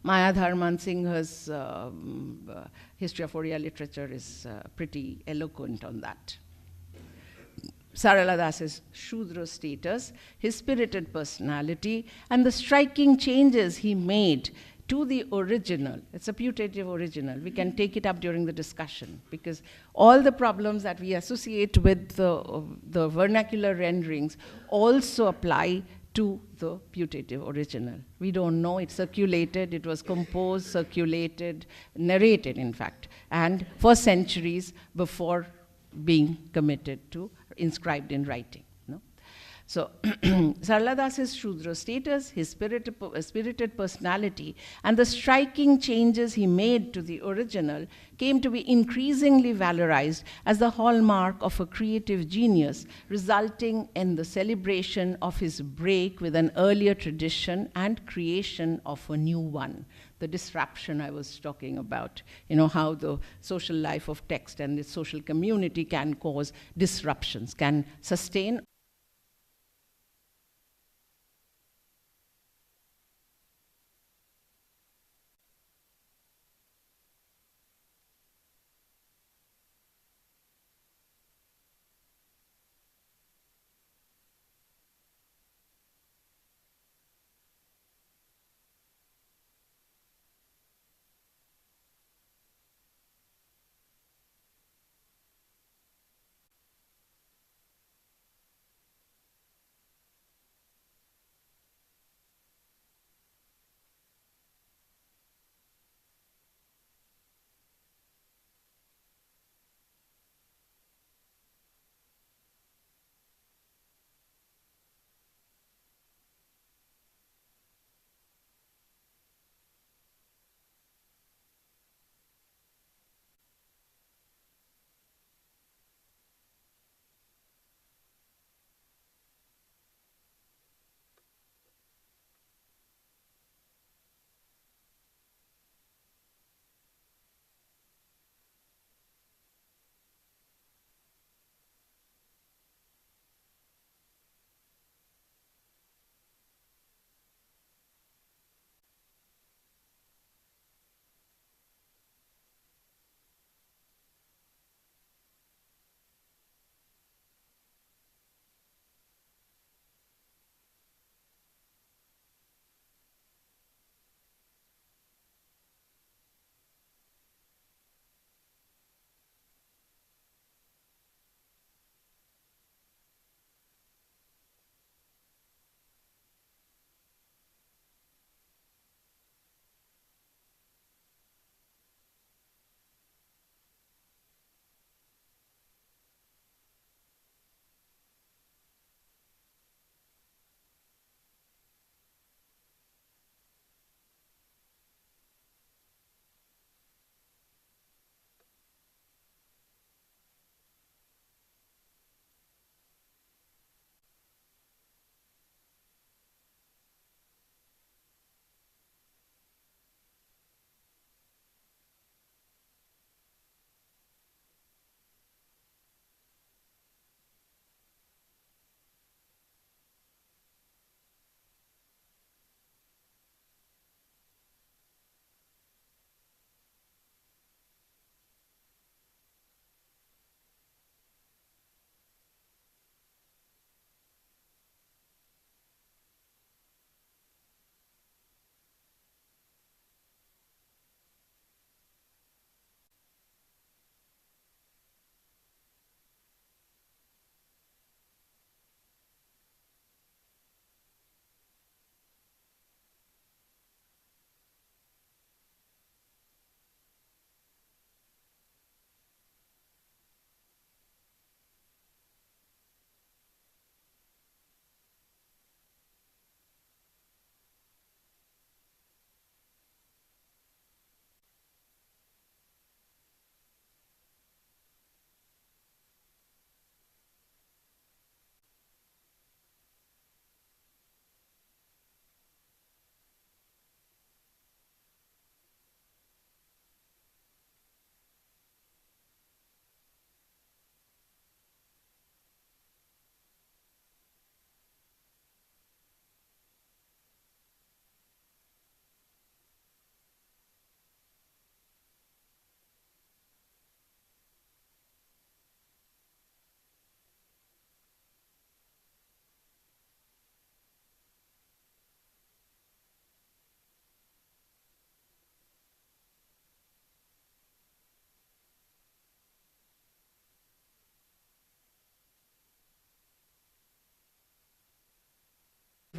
Maya Dharman Singha's History of Oriya Literature is pretty eloquent on that. Sarala Das's Shudra status, his spirited personality, and the striking changes he made to the original. It's a putative original. We can take it up during the discussion because all the problems that we associate with the vernacular renderings also apply to the putative original. We don't know, it circulated, it was composed, circulated, narrated in fact, and for centuries before being committed to, inscribed in writing. No? So Sarla Das's Shudra status, his spirited personality, and the striking changes he made to the original came to be increasingly valorized as the hallmark of a creative genius, resulting in the celebration of his break with an earlier tradition and creation of a new one. The disruption I was talking about, how the social life of text and its social community can cause disruptions, can sustain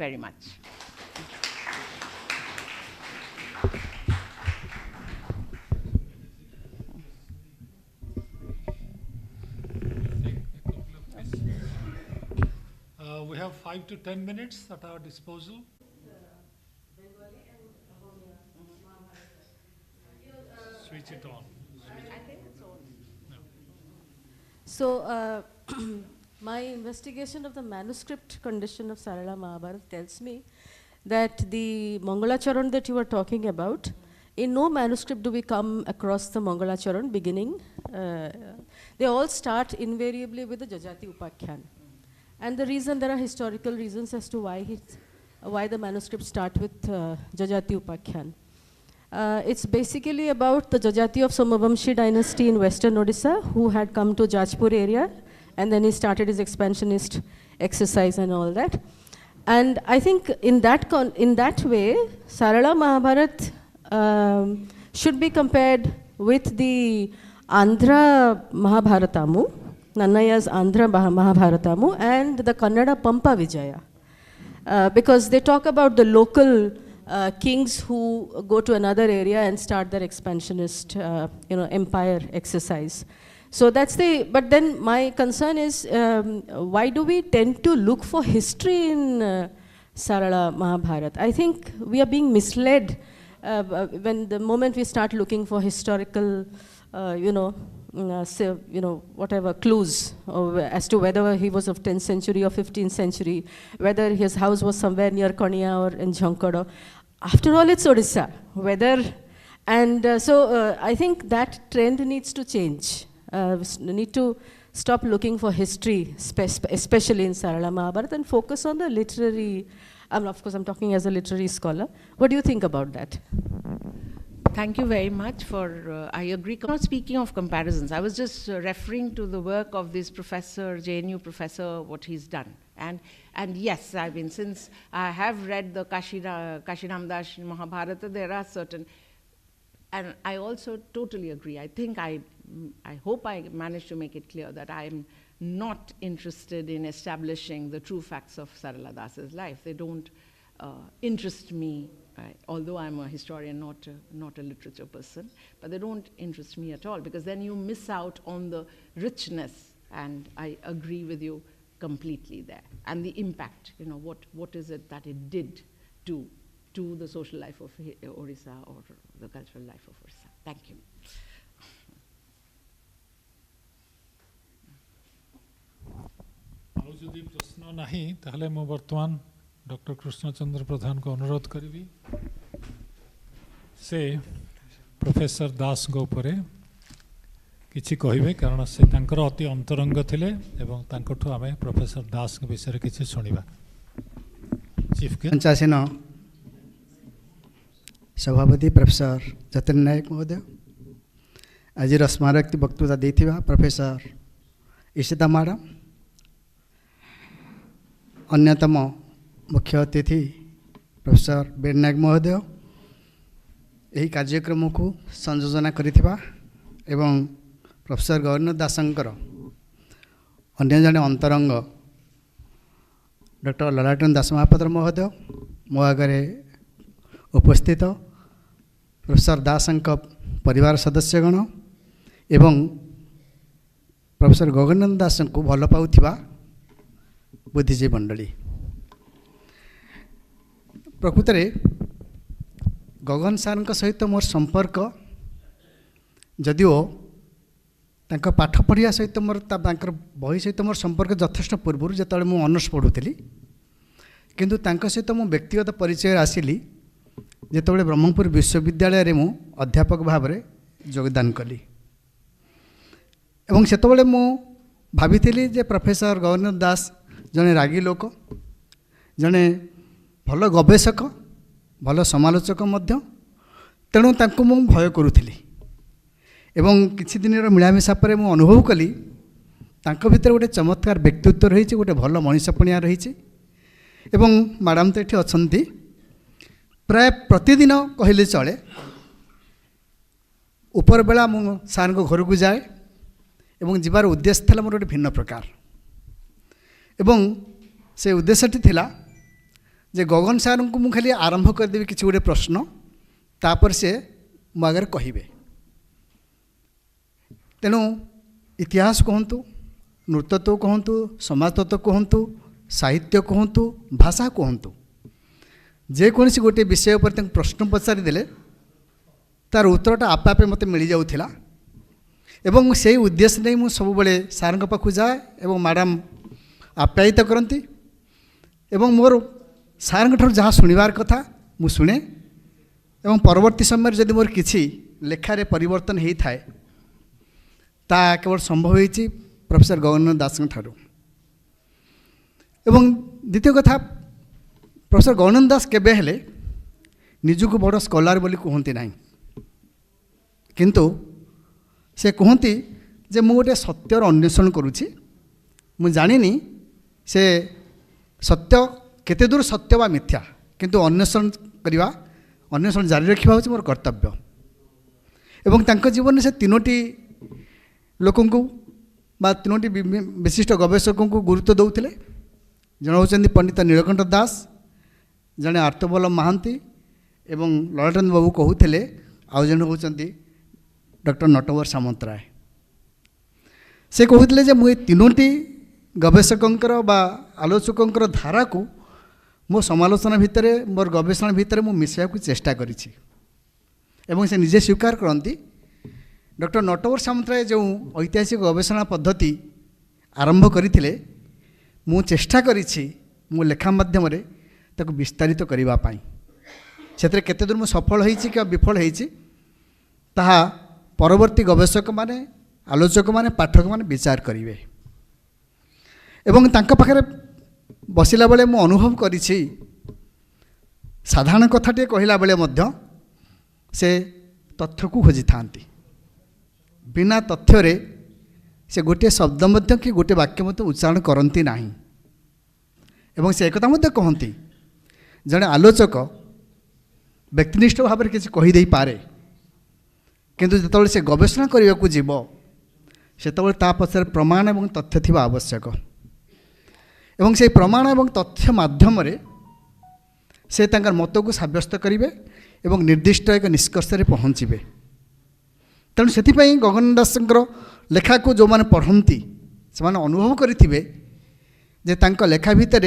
very much.
We have 5 to 10 minutes at our disposal. Switch it on.
So, my investigation of the manuscript condition of Sarala Mahabharata tells me that the Mangalacharan that you were talking about, in no manuscript do we come across the Mangalacharan beginning. They all start invariably with the Jajati Upakhyan. And the reason, there are historical reasons as to why the manuscripts start with Jajati Upakhyan. It's basically about the Jajati of Somavamshi dynasty in western Odisha, who had come to Jajpur area, and then he started his expansionist exercise and all that. And I think in that way, Sarala Mahabharata should be compared with the Andhra Mahabharatamu, Nannaya's Andhra Mahabharatamu, and the Kannada Pampa Vijaya. Because they talk about the local kings who go to another area and start their expansionist empire exercise. So that's but then my concern is, why do we tend to look for history in Sarala Mahabharata? I think we are being misled when the moment we start looking for historical, whatever clues as to whether he was of 10th century or 15th century, whether his house was somewhere near Konya or in Jhankhada. After all, it's Odisha. I think that trend needs to change. We need to stop looking for history, especially in Sarala Mahabharata, and focus on the literary. Of course, I'm talking as a literary scholar. What do you think about that?
Thank you very much for, I agree. Not speaking of comparisons, I was just referring to the work of this professor, JNU professor, what he's done. And yes, I mean, since I have read the Kashi Ramdas Mahabharata, there are certain, and I also totally agree. I think I hope I managed to make it clear that I am not interested in establishing the true facts of Sarala Das's life. They don't interest me. Although I'm a historian, not a literature person, but they don't interest me at all, because then you miss out on the richness, and I agree with you completely there. And the impact, what is it that it did to the social life of Orissa or the cultural life of Orissa. Thank you.
ଆଉ ଯଦି ପ୍ରଶ୍ନ ନାହିଁ ତାହେଲେ ମୁଁ ବର୍ତ୍ତମାନ doctor Krishnachandra ପ୍ରଧାନଙ୍କୁ ଅନୁରୋଧ କରିବି ସେ ପ୍ରଫେସର ଦାସଙ୍କ ଉପରେ କିଛି କହିବେ, କାରଣ ସେ ତାଙ୍କର ଅତି ଅନ୍ତରଙ୍ଗ ଥିଲେ ଏବଂ ତାଙ୍କଠୁ ଆମେ ପ୍ରଫେସର ଦାସଙ୍କ ବିଷୟରେ କିଛି ଶୁଣିବା। ଚିଫ୍
ପଞ୍ଚାସୀନ ସଭାପତି ପ୍ରଫେସର ଯତୀନ ନାୟକ ମହୋଦୟ, ଆଜିର ସ୍ମାରକୀ ବକ୍ତୃତା ଦେଇଥିବା ପ୍ରଫେସର ଇଶିତା ମ୍ୟାଡ଼ାମ, ଅନ୍ୟତମ मुख्य अतिथि प्रोफेसर बेरनायक महोदय, यही कार्यक्रम को संयोजना करिथिबा एवं प्रोफेसर गवर्नर दासंकर अन्य जने अंतरंग डॉक्टर ललाटन दास महापात्र महोदय, मो आगे उपस्थित प्रोफेसर दासंक परिवार सदस्यगण एवं प्रोफेसर गगनंद दास को भल पाउथिबा बुद्धिजीवी मंडली, प्रकृत में गगन सार सहित मोर संपर्क जदिओ पाठ पढ़िया सहित मोर बही सहित मोर संपर्क यथेष्ट पूर्व जो मु ऑनर्स पढ़ुली, किंतु सहित मु व्यक्तिगत परिचय आसिली जिते ब्रह्मपुर विश्वविद्यालय रे मु अध्यापक भाव में योगदान कली। एवं सेतबेले मु भाविथिली जे प्रोफेसर गवर्नर दास जने रागी लोक, जने भल गवेषक, भल समालोचक मध्य, तेणु तांको मु भय करुथिली एवं किछि दिन मिलामिशा पर मु अनुभव कली तांको भितर गोटे चमत्कार व्यक्तित्व रही, गोटे भल मनीषपणिया रही। एवं मैडम तो ये अच्छा प्राय प्रतिदिन कहले चले, ऊपर बेला मु सार घर को जाए एवं जीवार उद्देश्य था मोर गोटे भिन्न प्रकार, एवं से उद्देश्यटी थिला जे गगन सार को मुझे खाली आरंभ करदेवी किसी गोटे प्रश्न तापर से मो आगे कहे तेणु इतिहास कहतु नृतत्व कहतु समाजतत्व कहतु साहित्य कहतु भाषा कहतु जेकोसी गोटे विषय पर प्रश्न पचारिदेले तार उत्तरटा आपे आपे मत मिल जाऊला एवं से उद्देश्य नहीं मुझे सब बड़े सार पाखु जाए एवं मैडम आप्यायित करती एवं मोर सार जहाँ शुणवार कथा मु शुणे एवं परवर्ती समय जदि मोर किसी लेखार परिवर्तन होता है ता केवल संभव होती प्रोफेसर गगन दास ठारू एवं द्वितीय कथा प्रोफेसर गगन दास केबे हेले निजको बड़ स्कॉलर बोली कहते ना किंतु से कहती जे मु गोटे सत्यर अन्वेषण करुँची मु जानिनी से सत्य केते दूर सत्य बा मिथ्या किंतु अन्वेषण करवा अन्वेषण जारी रखा हूँ मोर कर्तव्य एवं तांको जीवन से तीनोटी लोकंकु बा तीनोटी विशिष्ट गवेषकों को गुरुत्व दौले जड़े होती पंडित नीलकंठ दास जड़े आर्तबल्लभ महांती एवं ललटेन्द्र बाबू कहते आउ जड़े होती डॉक्टर नटवर सामंतराय से कहते जे मुझे तीनोटी गवेषकों बा आलोचकों धारा को मो समालोचना भितर मोर गवेषणा भितर मु मिसाइया को चेष्टा करिछि एवं से निजे स्वीकार करती डॉक्टर नटवर सामंतराय जो ऐतिहासिक गवेषणा पद्धति आरंभ करथिले मु चेष्टा करिछि मो लेखा माध्यम रे ताको विस्तारित करिबा पाई सेतरे केते दूर मु सफल होईछि कि विफल होईछि ताहा परवर्ती गवेषक माने आलोचक माने पाठक माने विचार करिवे एवं तांका पाखरे बसिला बेले मु अनुभव करिछि साधारण कथाटे कहला बेले मध्य से तथ्य को खोजी थांती बिना तथ्य रे से गोटे शब्द मध्य कि गोटे वाक्य मध्य उच्चारण करती नाही एवं से एकता मध्य कहती जड़े आलोचक व्यक्तिनिष्ठ भाव में किसी कहीदे पारे किंतु जो से गवेषणा करने को जीव से पचर प्रमाण एवं तथ्य थिबा आवश्यक एवं से प्रमाण एवं तथ्य माध्यम रे से तांकर मत को सब्यस्त करेंगे एवं निर्दिष्ट एक निष्कर्ष रे पहुँचे तेणु से गगन दास लेखा को जो मैंने पढ़ती से मैंने अनुभव करेंगे जे तांको लेखा भितर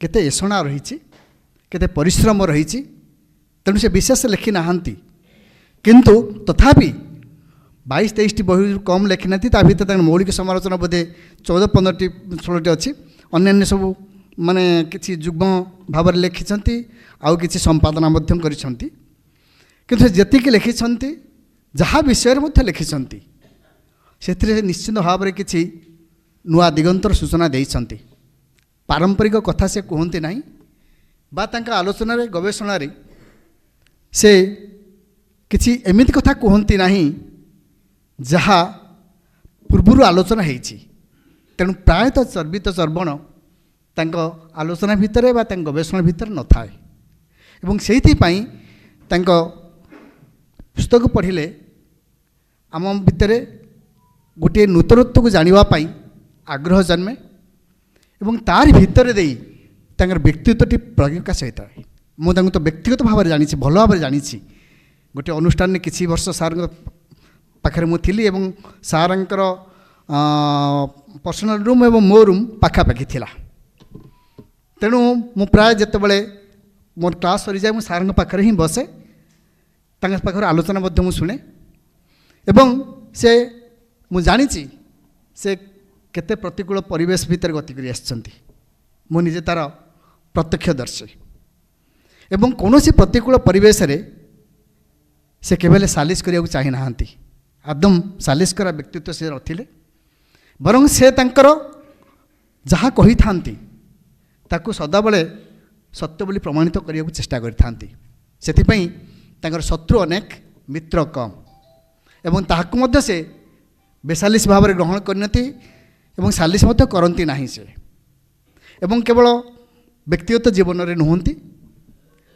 केते एषणा रही केते परिश्रम रही तेणु से विशेष लिखि नाहांती किंतु तथापि 22-23 बही कम लिखि ना ता भीतर मौलिक समालोचना बोधे 14-15 16 अच्छी अन्य सब माने किसी जुग्म भाव में लिखिं आउ कि संपादना कर जी लिखिं जहाँ विषय लिखिं से निश्चित भाव में किसी नुआ दिगंतर सूचना देइछंती पारंपरिक कथा से कहते ना बा तांका आलोचना गवेषणा से किसी एमिति कथा कहते ना जहाँ पूर्वर आलोचना होती तेणु प्रायतः चर्बित चर्बण तांको आलोचना भितर बा तांको गवेषणा भितर न थाए एवं सेइथिपाई तांको पुस्तक पढ़िले आम भितर गोटे नूतनत्व को जानिबाई आग्रह जन्मे एवं तार भितर दे तांकर व्यक्तित्वटी प्रकाश होता है मुझे तो व्यक्तिगत भाव में जानी भल भाव में जानी गोटे अनुष्ठान में किसी वर्ष सार पाखे मुझी एवं सारंकर पर्सनल रूम एवं मो रूम पाखापाखि थिला तेणु मु प्राय जितेबाला मोर क्लास सरी जाए मुझे सार पाखे ही बसे पाखर आलोचना मु शुणे एवं से मु जानी से केते प्रतिकूल परिवेश भितर गति करी आछंती मु निजे तार प्रत्यक्षदर्शी एवं कौन प्रतिकूल परिवेश रे से केवल सालिश करिया चाहे नाहांती आदम सालिश करा व्यक्तित्व से नथिले बरं से तांकर जहाँ कही थांती ताकू सदाबले सत्य बोली प्रमाणित करिया चेष्टा करि थांती सेथिपई तांकर शत्रु अनेक मित्र कम एवं ताहाकू मध्य से बेसालिश भाव में ग्रहण करनती एवं सालिश मध्य करती नाही से एवं केवल व्यक्तिगत जीवन में नुहंती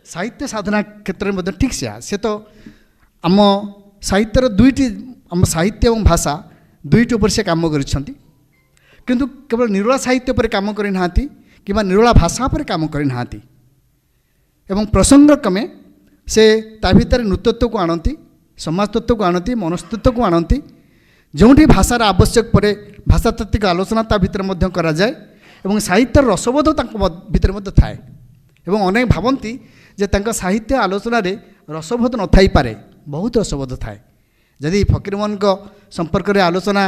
साहित्य साधना क्षेत्र में ठीक से तो आम साहित्यर दुईटी आम साहित्य और भाषा दुईटी उपर से काम करिसेंती किंतु केवल निरोला साहित्य पर काम करि नाहांती किबा निरोला भाषा पर काम करि नाहांती ଏବଂ ପ୍ରସଙ୍ଗକ୍ରମେ ସେ ତା ଭିତରେ ନୃତତ୍ୱକୁ ଆଣନ୍ତି, ସମାଜତତ୍ତ୍ୱକୁ ଆଣନ୍ତି, ମନସ୍ତତ୍ତ୍ୱକୁ ଆଣନ୍ତି। ଯେଉଁଠି ଭାଷାର ଆବଶ୍ୟକ ପଡ଼େ ଭାଷାତାତ୍ତ୍ୱିକ ଆଲୋଚନା ତା ଭିତରେ ମଧ୍ୟ କରାଯାଏ ଏବଂ ସାହିତ୍ୟର ରସବୋଧ ତାଙ୍କ ଭିତରେ ମଧ୍ୟ ଥାଏ। ଏବଂ ଅନେକ ଭାବନ୍ତି ଯେ ତାଙ୍କ ସାହିତ୍ୟ ଆଲୋଚନାରେ ରସବୋଧ ନଥାଇପାରେ, ବହୁତ ରସବୋଧ ଥାଏ। ଯଦି ଫକୀରମୋହନଙ୍କ ସମ୍ପର୍କରେ ଆଲୋଚନା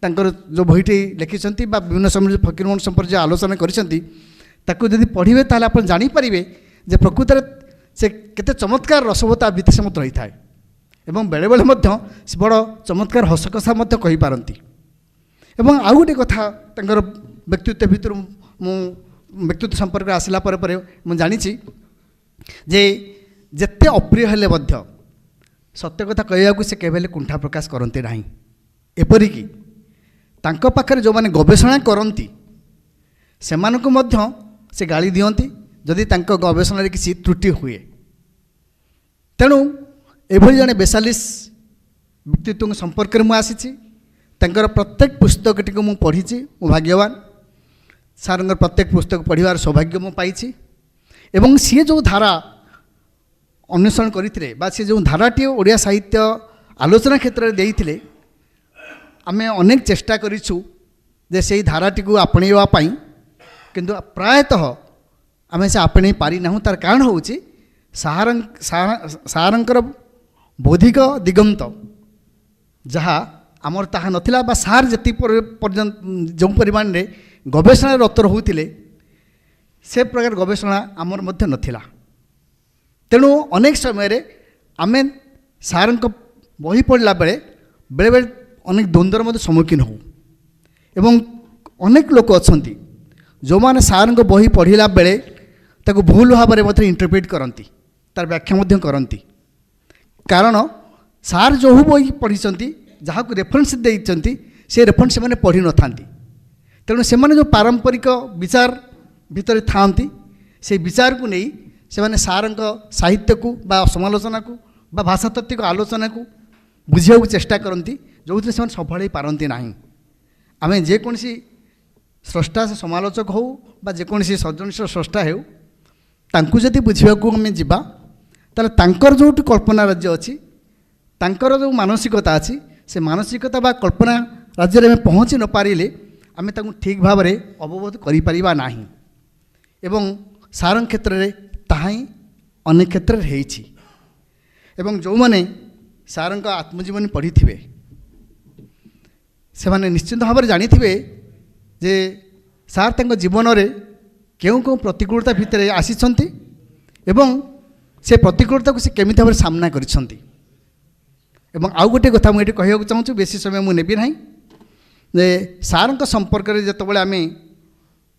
ତାଙ୍କର ଯେଉଁ ବହିଟି ଲେଖିଛନ୍ତି ବା ବିଭିନ୍ନ ସମୟରେ ଫକୀରମୋହନ ସମ୍ପର୍କରେ ଯେଉଁ ଆଲୋଚନା କରିଛନ୍ତି ତାକୁ ଯଦି ପଢ଼ିବେ ତାହେଲେ ଆପଣ ଜାଣିପାରିବେ ଯେ ପ୍ରକୃତରେ ସେ କେତେ ଚମତ୍କାର ରସବୋଧ ତା ଭିତରେ ସେ ମଧ୍ୟ ରହିଥାଏ। ଏବଂ ବେଳେବେଳେ ମଧ୍ୟ ସେ ବଡ଼ ଚମତ୍କାର ହସକଥା ମଧ୍ୟ କହିପାରନ୍ତି। ଏବଂ ଆଉ ଗୋଟିଏ କଥା ତାଙ୍କର ବ୍ୟକ୍ତିତ୍ୱ ଭିତରୁ ମୁଁ ବ୍ୟକ୍ତିତ୍ୱ ସମ୍ପର୍କରେ ଆସିଲା ପରେ ପରେ ମୁଁ ଜାଣିଛି ଯେ ଯେତେ ଅପ୍ରିୟ ହେଲେ ମଧ୍ୟ ସତ୍ୟ କଥା କହିବାକୁ ସେ କେବେ ହେଲେ କୁଣ୍ଠା ପ୍ରକାଶ କରନ୍ତି ନାହିଁ। ଏପରିକି ତାଙ୍କ ପାଖରେ ଯେଉଁମାନେ ଗବେଷଣା କରନ୍ତି ସେମାନଙ୍କୁ ମଧ୍ୟ ସେ ଗାଳି ଦିଅନ୍ତି ଯଦି ତାଙ୍କ ଗବେଷଣାରେ କିଛି ତ୍ରୁଟି ହୁଏ। ତେଣୁ ଏଭଳି ଜଣେ ବେସାଲିସ୍ ବ୍ୟକ୍ତିତ୍ୱଙ୍କ ସମ୍ପର୍କରେ ମୁଁ ଆସିଛି। ତାଙ୍କର ପ୍ରତ୍ୟେକ ପୁସ୍ତକଟିକୁ ମୁଁ ପଢ଼ିଛି, ମୁଁ ଭାଗ୍ୟବାନ। ସାର୍ଙ୍କର ପ୍ରତ୍ୟେକ ପୁସ୍ତକ ପଢ଼ିବାର ସୌଭାଗ୍ୟ ମୁଁ ପାଇଛି। ଏବଂ ସିଏ ଯେଉଁ ଧାରା ଅନ୍ୱେଷଣ କରିଥିଲେ ବା ସିଏ ଯେଉଁ ଧାରାଟି ଓଡ଼ିଆ ସାହିତ୍ୟ ଆଲୋଚନା କ୍ଷେତ୍ରରେ ଦେଇଥିଲେ ଆମେ ଅନେକ ଚେଷ୍ଟା କରିଛୁ ଯେ ସେଇ ଧାରାଟିକୁ ଆପଣେଇବା ପାଇଁ, କିନ୍ତୁ ପ୍ରାୟତଃ ଆମେ ସେ ଆପଣେଇ ପାରିନାହୁଁ। ତାର କାରଣ ହେଉଛି ସାରଙ୍କର ବୌଦ୍ଧିକ ଦିଗନ୍ତ ଯାହା ଆମର ତାହା ନଥିଲା ବା ସାର୍ ଯେତିକି ପର୍ଯ୍ୟନ୍ତ ଯେଉଁ ପରିମାଣରେ ଗବେଷଣାରେ ରତ ରହୁଥିଲେ ସେ ପ୍ରକାର ଗବେଷଣା ଆମର ମଧ୍ୟ ନଥିଲା। ତେଣୁ ଅନେକ ସମୟରେ ଆମେ ସାର୍ଙ୍କ ବହି ପଢ଼ିଲା ବେଳେ ବେଳେବେଳେ ଅନେକ ଦ୍ୱନ୍ଦ୍ୱର ମଧ୍ୟ ସମ୍ମୁଖୀନ ହେଉ। ଏବଂ ଅନେକ ଲୋକ ଅଛନ୍ତି ଯେଉଁମାନେ ସାର୍ଙ୍କ ବହି ପଢ଼ିଲା ବେଳେ ତାକୁ ଭୁଲ ଭାବରେ ମଧ୍ୟ ଇଣ୍ଟରପ୍ରିଟ୍ କରନ୍ତି, ତାର ବ୍ୟାଖ୍ୟା ମଧ୍ୟ କରନ୍ତି। କାରଣ ସାର୍ ଯେଉଁ ବହି ପଢ଼ିଛନ୍ତି, ଯାହାକୁ ରେଫରେନ୍ସ ଦେଇଛନ୍ତି, ସେ ରେଫରେନ୍ସ ସେମାନେ ପଢ଼ିନଥାନ୍ତି। ତେଣୁ ସେମାନେ ଯେଉଁ ପାରମ୍ପରିକ ବିଚାର ଭିତରେ ଥାଆନ୍ତି ସେ ବିଚାରକୁ ନେଇ ସେମାନେ ସାର୍ଙ୍କ ସାହିତ୍ୟକୁ ବା ସମାଲୋଚନାକୁ ବା ଭାଷାତାତ୍ତ୍ୱିକ ଆଲୋଚନାକୁ ବୁଝିବାକୁ ଚେଷ୍ଟା କରନ୍ତି, ଯେଉଁଥିରେ ସେମାନେ ସଫଳ ହୋଇପାରନ୍ତି ନାହିଁ। ଆମେ ଯେକୌଣସି ସ୍ରଷ୍ଟା ସମାଲୋଚକ ହେଉ ବା ଯେକୌଣସି ସୃଜନଶୀଳ ସ୍ରଷ୍ଟା ହେଉ, ତାଙ୍କୁ ଯଦି ବୁଝିବାକୁ ଆମେ ଯିବା ତାହେଲେ ତାଙ୍କର ଯେଉଁଠି କଳ୍ପନା ରାଜ୍ୟ ଅଛି, ତାଙ୍କର ଯେଉଁ ମାନସିକତା ଅଛି, ସେ ମାନସିକତା ବା କଳ୍ପନା ରାଜ୍ୟରେ ଆମେ ପହଞ୍ଚି ନ ପାରିଲେ ଆମେ ତାଙ୍କୁ ଠିକ୍ ଭାବରେ ଅବବୋଧ କରିପାରିବା ନାହିଁ। ଏବଂ ସାର୍ଙ୍କ କ୍ଷେତ୍ରରେ ତାହା ହିଁ ଅନେକ କ୍ଷେତ୍ରରେ ହେଇଛି। ଏବଂ ଯେଉଁମାନେ ସାର୍ଙ୍କ ଆତ୍ମଜୀବନୀ ପଢ଼ିଥିବେ ସେମାନେ ନିଶ୍ଚିନ୍ତ ଭାବରେ ଜାଣିଥିବେ ଯେ ସାର୍ ତାଙ୍କ ଜୀବନରେ କେଉଁ କେଉଁ ପ୍ରତିକୂଳତା ଭିତରେ ଆସିଛନ୍ତି ଏବଂ ସେ ପ୍ରତିକୂଳତାକୁ ସେ କେମିତି ଭାବରେ ସାମ୍ନା କରିଛନ୍ତି। ଏବଂ ଆଉ ଗୋଟିଏ କଥା ମୁଁ ଏଠି କହିବାକୁ ଚାହୁଁଛି, ବେଶୀ ସମୟ ମୁଁ ନେବି ନାହିଁ, ଯେ ସାର୍ଙ୍କ ସମ୍ପର୍କରେ ଯେତେବେଳେ ଆମେ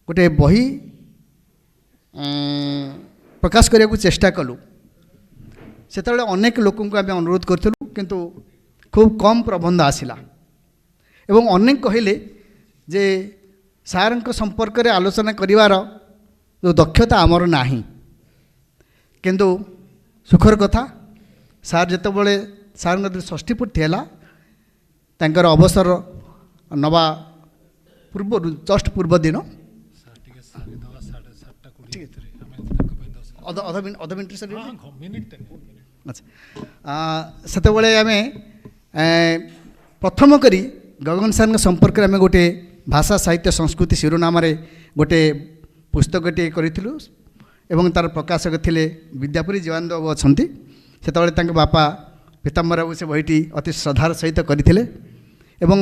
ଗୋଟିଏ ବହି ପ୍ରକାଶ କରିବାକୁ ଚେଷ୍ଟା କଲୁ ସେତେବେଳେ ଅନେକ ଲୋକଙ୍କୁ ଆମେ ଅନୁରୋଧ କରିଥିଲୁ, କିନ୍ତୁ ଖୁବ୍ କମ୍ ପ୍ରବନ୍ଧ ଆସିଲା। ଏବଂ ଅନେକ କହିଲେ ଯେ ସାର୍ଙ୍କ ସମ୍ପର୍କରେ ଆଲୋଚନା କରିବାର ଯେଉଁ ଦକ୍ଷତା ଆମର ନାହିଁ। କିନ୍ତୁ ସୁଖର କଥା, ସାର୍ ଯେତେବେଳେ ସାର୍ଙ୍କ 60 ଫୁଟ ହେଲା, ତାଙ୍କର ଅବସର ନେବା ପୂର୍ବରୁ ଜଷ୍ଟ ପୂର୍ବ ଦିନ ଅଧ ମିନିଟ୍ ଆଚ୍ଛା, ସେତେବେଳେ ଆମେ ପ୍ରଥମ କରି ଗଗନ ସାର୍ଙ୍କ ସମ୍ପର୍କରେ ଆମେ ଗୋଟିଏ ଭାଷା ସାହିତ୍ୟ ସଂସ୍କୃତି ଶିରୋନାମରେ ଗୋଟିଏ ପୁସ୍ତକଟିଏ କରିଥିଲୁ ଏବଂ ତାର ପ୍ରକାଶକ ଥିଲେ ବିଦ୍ୟାପୁରୀ ଜୀବାନନ୍ଦ ବାବୁ ଅଛନ୍ତି। ସେତେବେଳେ ତାଙ୍କ ବାପା ପୀତାମ୍ବର ବାବୁ ସେ ବହିଟି ଅତି ଶ୍ରଦ୍ଧାର ସହିତ କରିଥିଲେ। ଏବଂ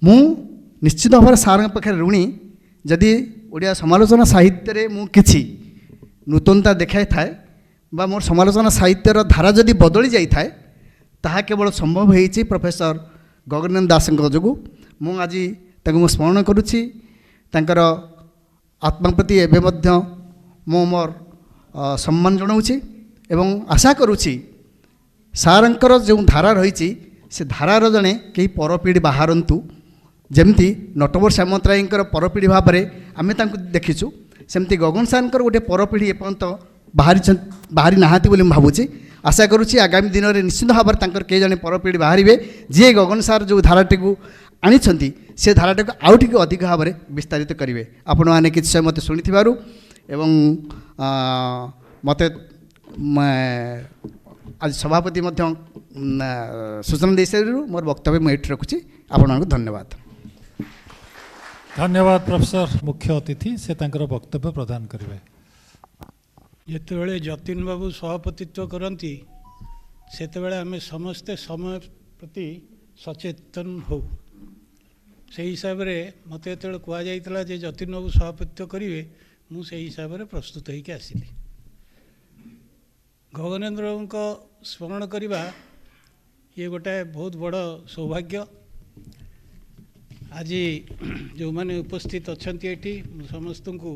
ମୁଁ ନିଶ୍ଚିତ ଭାବରେ ସାର୍ଙ୍କ ପାଖରେ ଋଣୀ, ଯଦି ଓଡ଼ିଆ ସମାଲୋଚନା ସାହିତ୍ୟରେ ମୁଁ କିଛି ନୂତନତା ଦେଖାଇଥାଏ ବା ମୋର ସମାଲୋଚନା ସାହିତ୍ୟର ଧାରା ଯଦି ବଦଳି ଯାଇଥାଏ ତାହା କେବଳ ସମ୍ଭବ ହୋଇଛି ପ୍ରଫେସର ଗଗନେନ୍ଦ୍ର ଦାସଙ୍କ ଯୋଗୁଁ। ମୁଁ ଆଜି ତାଙ୍କୁ ମୁଁ ସ୍ମରଣ କରୁଛି, ତାଙ୍କର ଆତ୍ମା ପ୍ରତି ଏବେ ମଧ୍ୟ ମୁଁ ମୋର ସମ୍ମାନ ଜଣାଉଛି ଏବଂ ଆଶା କରୁଛି ସାର୍ଙ୍କର ଯେଉଁ ଧାରା ରହିଛି ସେ ଧାରାର ଜଣେ କେହି ପରପିଢ଼ି ବାହାରନ୍ତୁ। ଯେମିତି ନଟବର ସାମନ୍ତରାୟଙ୍କର ପରପିଢ଼ି ଭାବରେ ଆମେ ତାଙ୍କୁ ଦେଖିଛୁ, ସେମିତି ଗଗନ ସାର୍ଙ୍କର ଗୋଟିଏ ପରପିଢ଼ି ଏପର୍ଯ୍ୟନ୍ତ ବାହାରି ନାହାନ୍ତି ବୋଲି ମୁଁ ଭାବୁଛି। ଆଶା କରୁଛି ଆଗାମୀ ଦିନରେ ନିଶ୍ଚିତ ଭାବରେ ତାଙ୍କର କେହି ଜଣେ ପରପିଢ଼ି ବାହାରିବେ, ଯିଏ ଗଗନ ସାର୍ ଯେଉଁ ଧାରାଟିକୁ ଆଣିଛନ୍ତି ସେ ଧାରାଟାକୁ ଆଉ ଟିକେ ଅଧିକ ଭାବରେ ବିସ୍ତାରିତ କରିବେ। ଆପଣମାନେ କିଛି ସମୟ ମୋତେ ଶୁଣିଥିବାରୁ ଏବଂ ମୋତେ आज सभापति सूचना दे सारू मोर वक्तव्य मुझे रखुच्छी आपण धन्यवाद।
धन्यवाद प्रोफेसर मुख्य अतिथि से तांकर वक्तव्य प्रदान करेंगे।
जितेबाला जतिन बाबू सभापतित्व करती सेतेबाला आमे समस्ते समय प्रति सचेतन हो से हिसाब से मत जो कहुला जे जतिन बाबू सभापतित्व करेंगे मुझे हिसाब से प्रस्तुत होकर आसिली। गगनेन्द्र बाबू को स्मरण करवा ये गोटे बहुत बड़ सौभाग्य। आज जो मैंने उपस्थित अच्छा ये समस्त को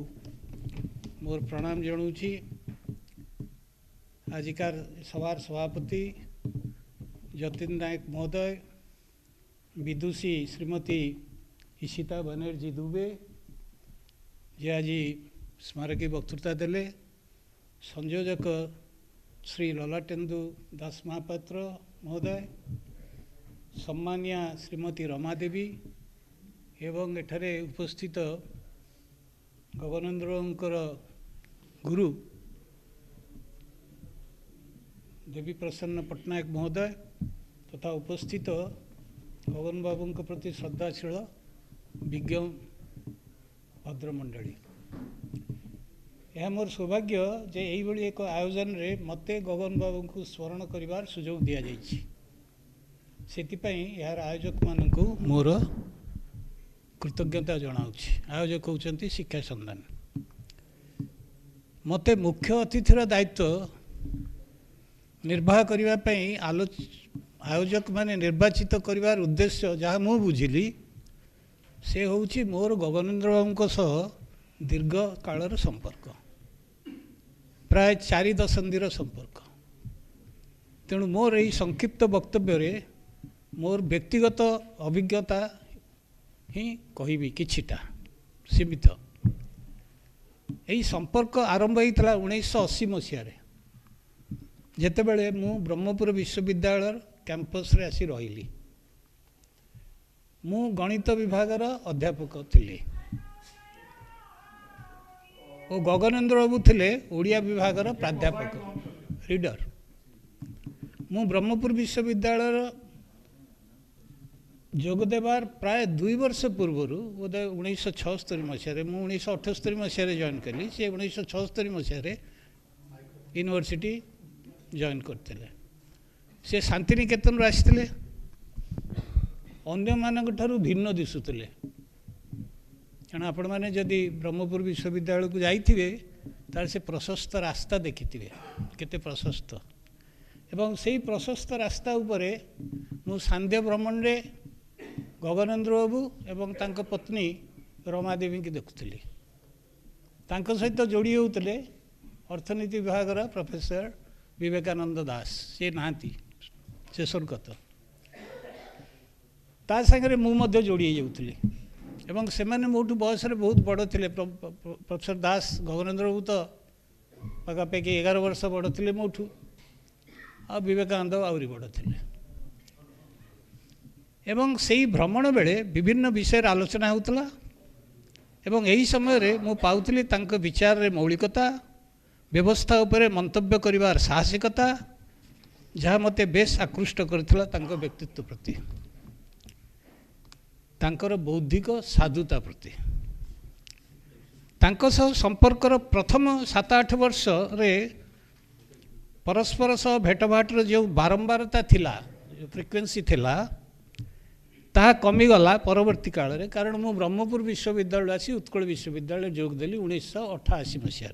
मोर प्रणाम जनाऊँगी। आजिकार सभार सभापति जतिन नायक महोदय, विदुषी श्रीमती ईशिता बनर्जी दुबे जे आज स्मारकी वक्तृता देले, संयोजक श्री ललाटेन्दु दास महापात्र महोदय, सम्मानिया श्रीमती रमादेवी एवं एठारे उपस्थित गगनेन्द्रंकर गुरु देवी प्रसन्न पट्टनायक महोदय तथा उपस्थित गगन बाबू प्रति श्रद्धाशील विज्ञ भद्रमंडली। यह मोर सौभाग्य जे यही एक आयोजन रे मते गगन बाबू को स्मरण करिवार सुजोग दिया जाइछि। सेतिपई यार आयोजक मानकु मोर कृतज्ञता जनाऊछि। आयोजक होउछन्ति शिक्षा संधान। मते मुख्य अतिथिर दायित्व निर्वाह करने आयोजक माने निर्वाचित करिवार उद्देश्य जहाँ मु बुझिली से होउछि मोर गगनेन्द्र बाबू सह दीर्घ कालर संपर्क, प्राय 4 दशंधीर संपर्क। तेणु मोर यही संक्षिप्त वक्तव्य मोर व्यक्तिगत अभिज्ञता ही कहबी किछिटा सीमित। यही संपर्क आरंभ होता 1980 मसीह जेतेबेले मु ब्रह्मपुर विश्वविद्यालय कैंपस रे आसी रहिली। मु गणित विभागर अध्यापक थिली और गगनेन्द्र बाबू थिले ओडिया विभागर प्राध्यापक रीडर। मु ब्रह्मपुर विश्वविद्यालय जोगदेवार प्राय 2 वर्ष पूर्व बोधे 1976 मसीह मु 1978 मसीह जॉइन कली। से 1976 मसीह यूनिवर्सिटी जॉइन करते से शांतिनिकेतन आसते अन्य मानक ठारू भिन्न दिशुले। कारण आपण मैंने जदि ब्रह्मपुर विश्वविद्यालय को जाइए तार से प्रशस्त रास्ता देखिथे केते प्रशस्त एवं से प्रशस्त रास्ता उपरे मु सांध्य भ्रमण रे गगनेन्द्र बाबू एवं तांको पत्नी रमादेवी की देखुली। तांको सहित जोड़ी होते अर्थनीति विभाग प्रोफेसर विवेकानंद दास से नहांती से स्वर्गत ता संगे मु मध्य जोड़ी जाऊली एवं से माने मोठू बयस बहुत बड़ थे। प्रोफेसर दास गगनेन्द्र बाबू तो पाखापाखि 11 वर्ष बड़ थे मोठू आ विवेकानंद आहरी बड़ थे। एवं से भ्रमण बेले विभिन्न विषय आलोचना होता एवं यही समय मु पाउथली तांको विचार रे मौलिकता व्यवस्था उपरे मंतव्य करिवार साहसिकता जहाँ मते बेस आकृष्ट करथिला तांको व्यक्तित्व प्रति तांकर बौद्धिक साधुता प्रति तांको सह संपर्कर प्रथम 7-8 वर्ष रे परस्पर सह भेटभाटर जो बारंबारता थिला जो फ्रिक्वेंसी थिला ताहा कमीगला परवर्ती काल रे। कारण मु ब्रह्मपुर विश्वविद्यालय आसी उत्कल विश्वविद्यालय जोग देली 1988 मसीह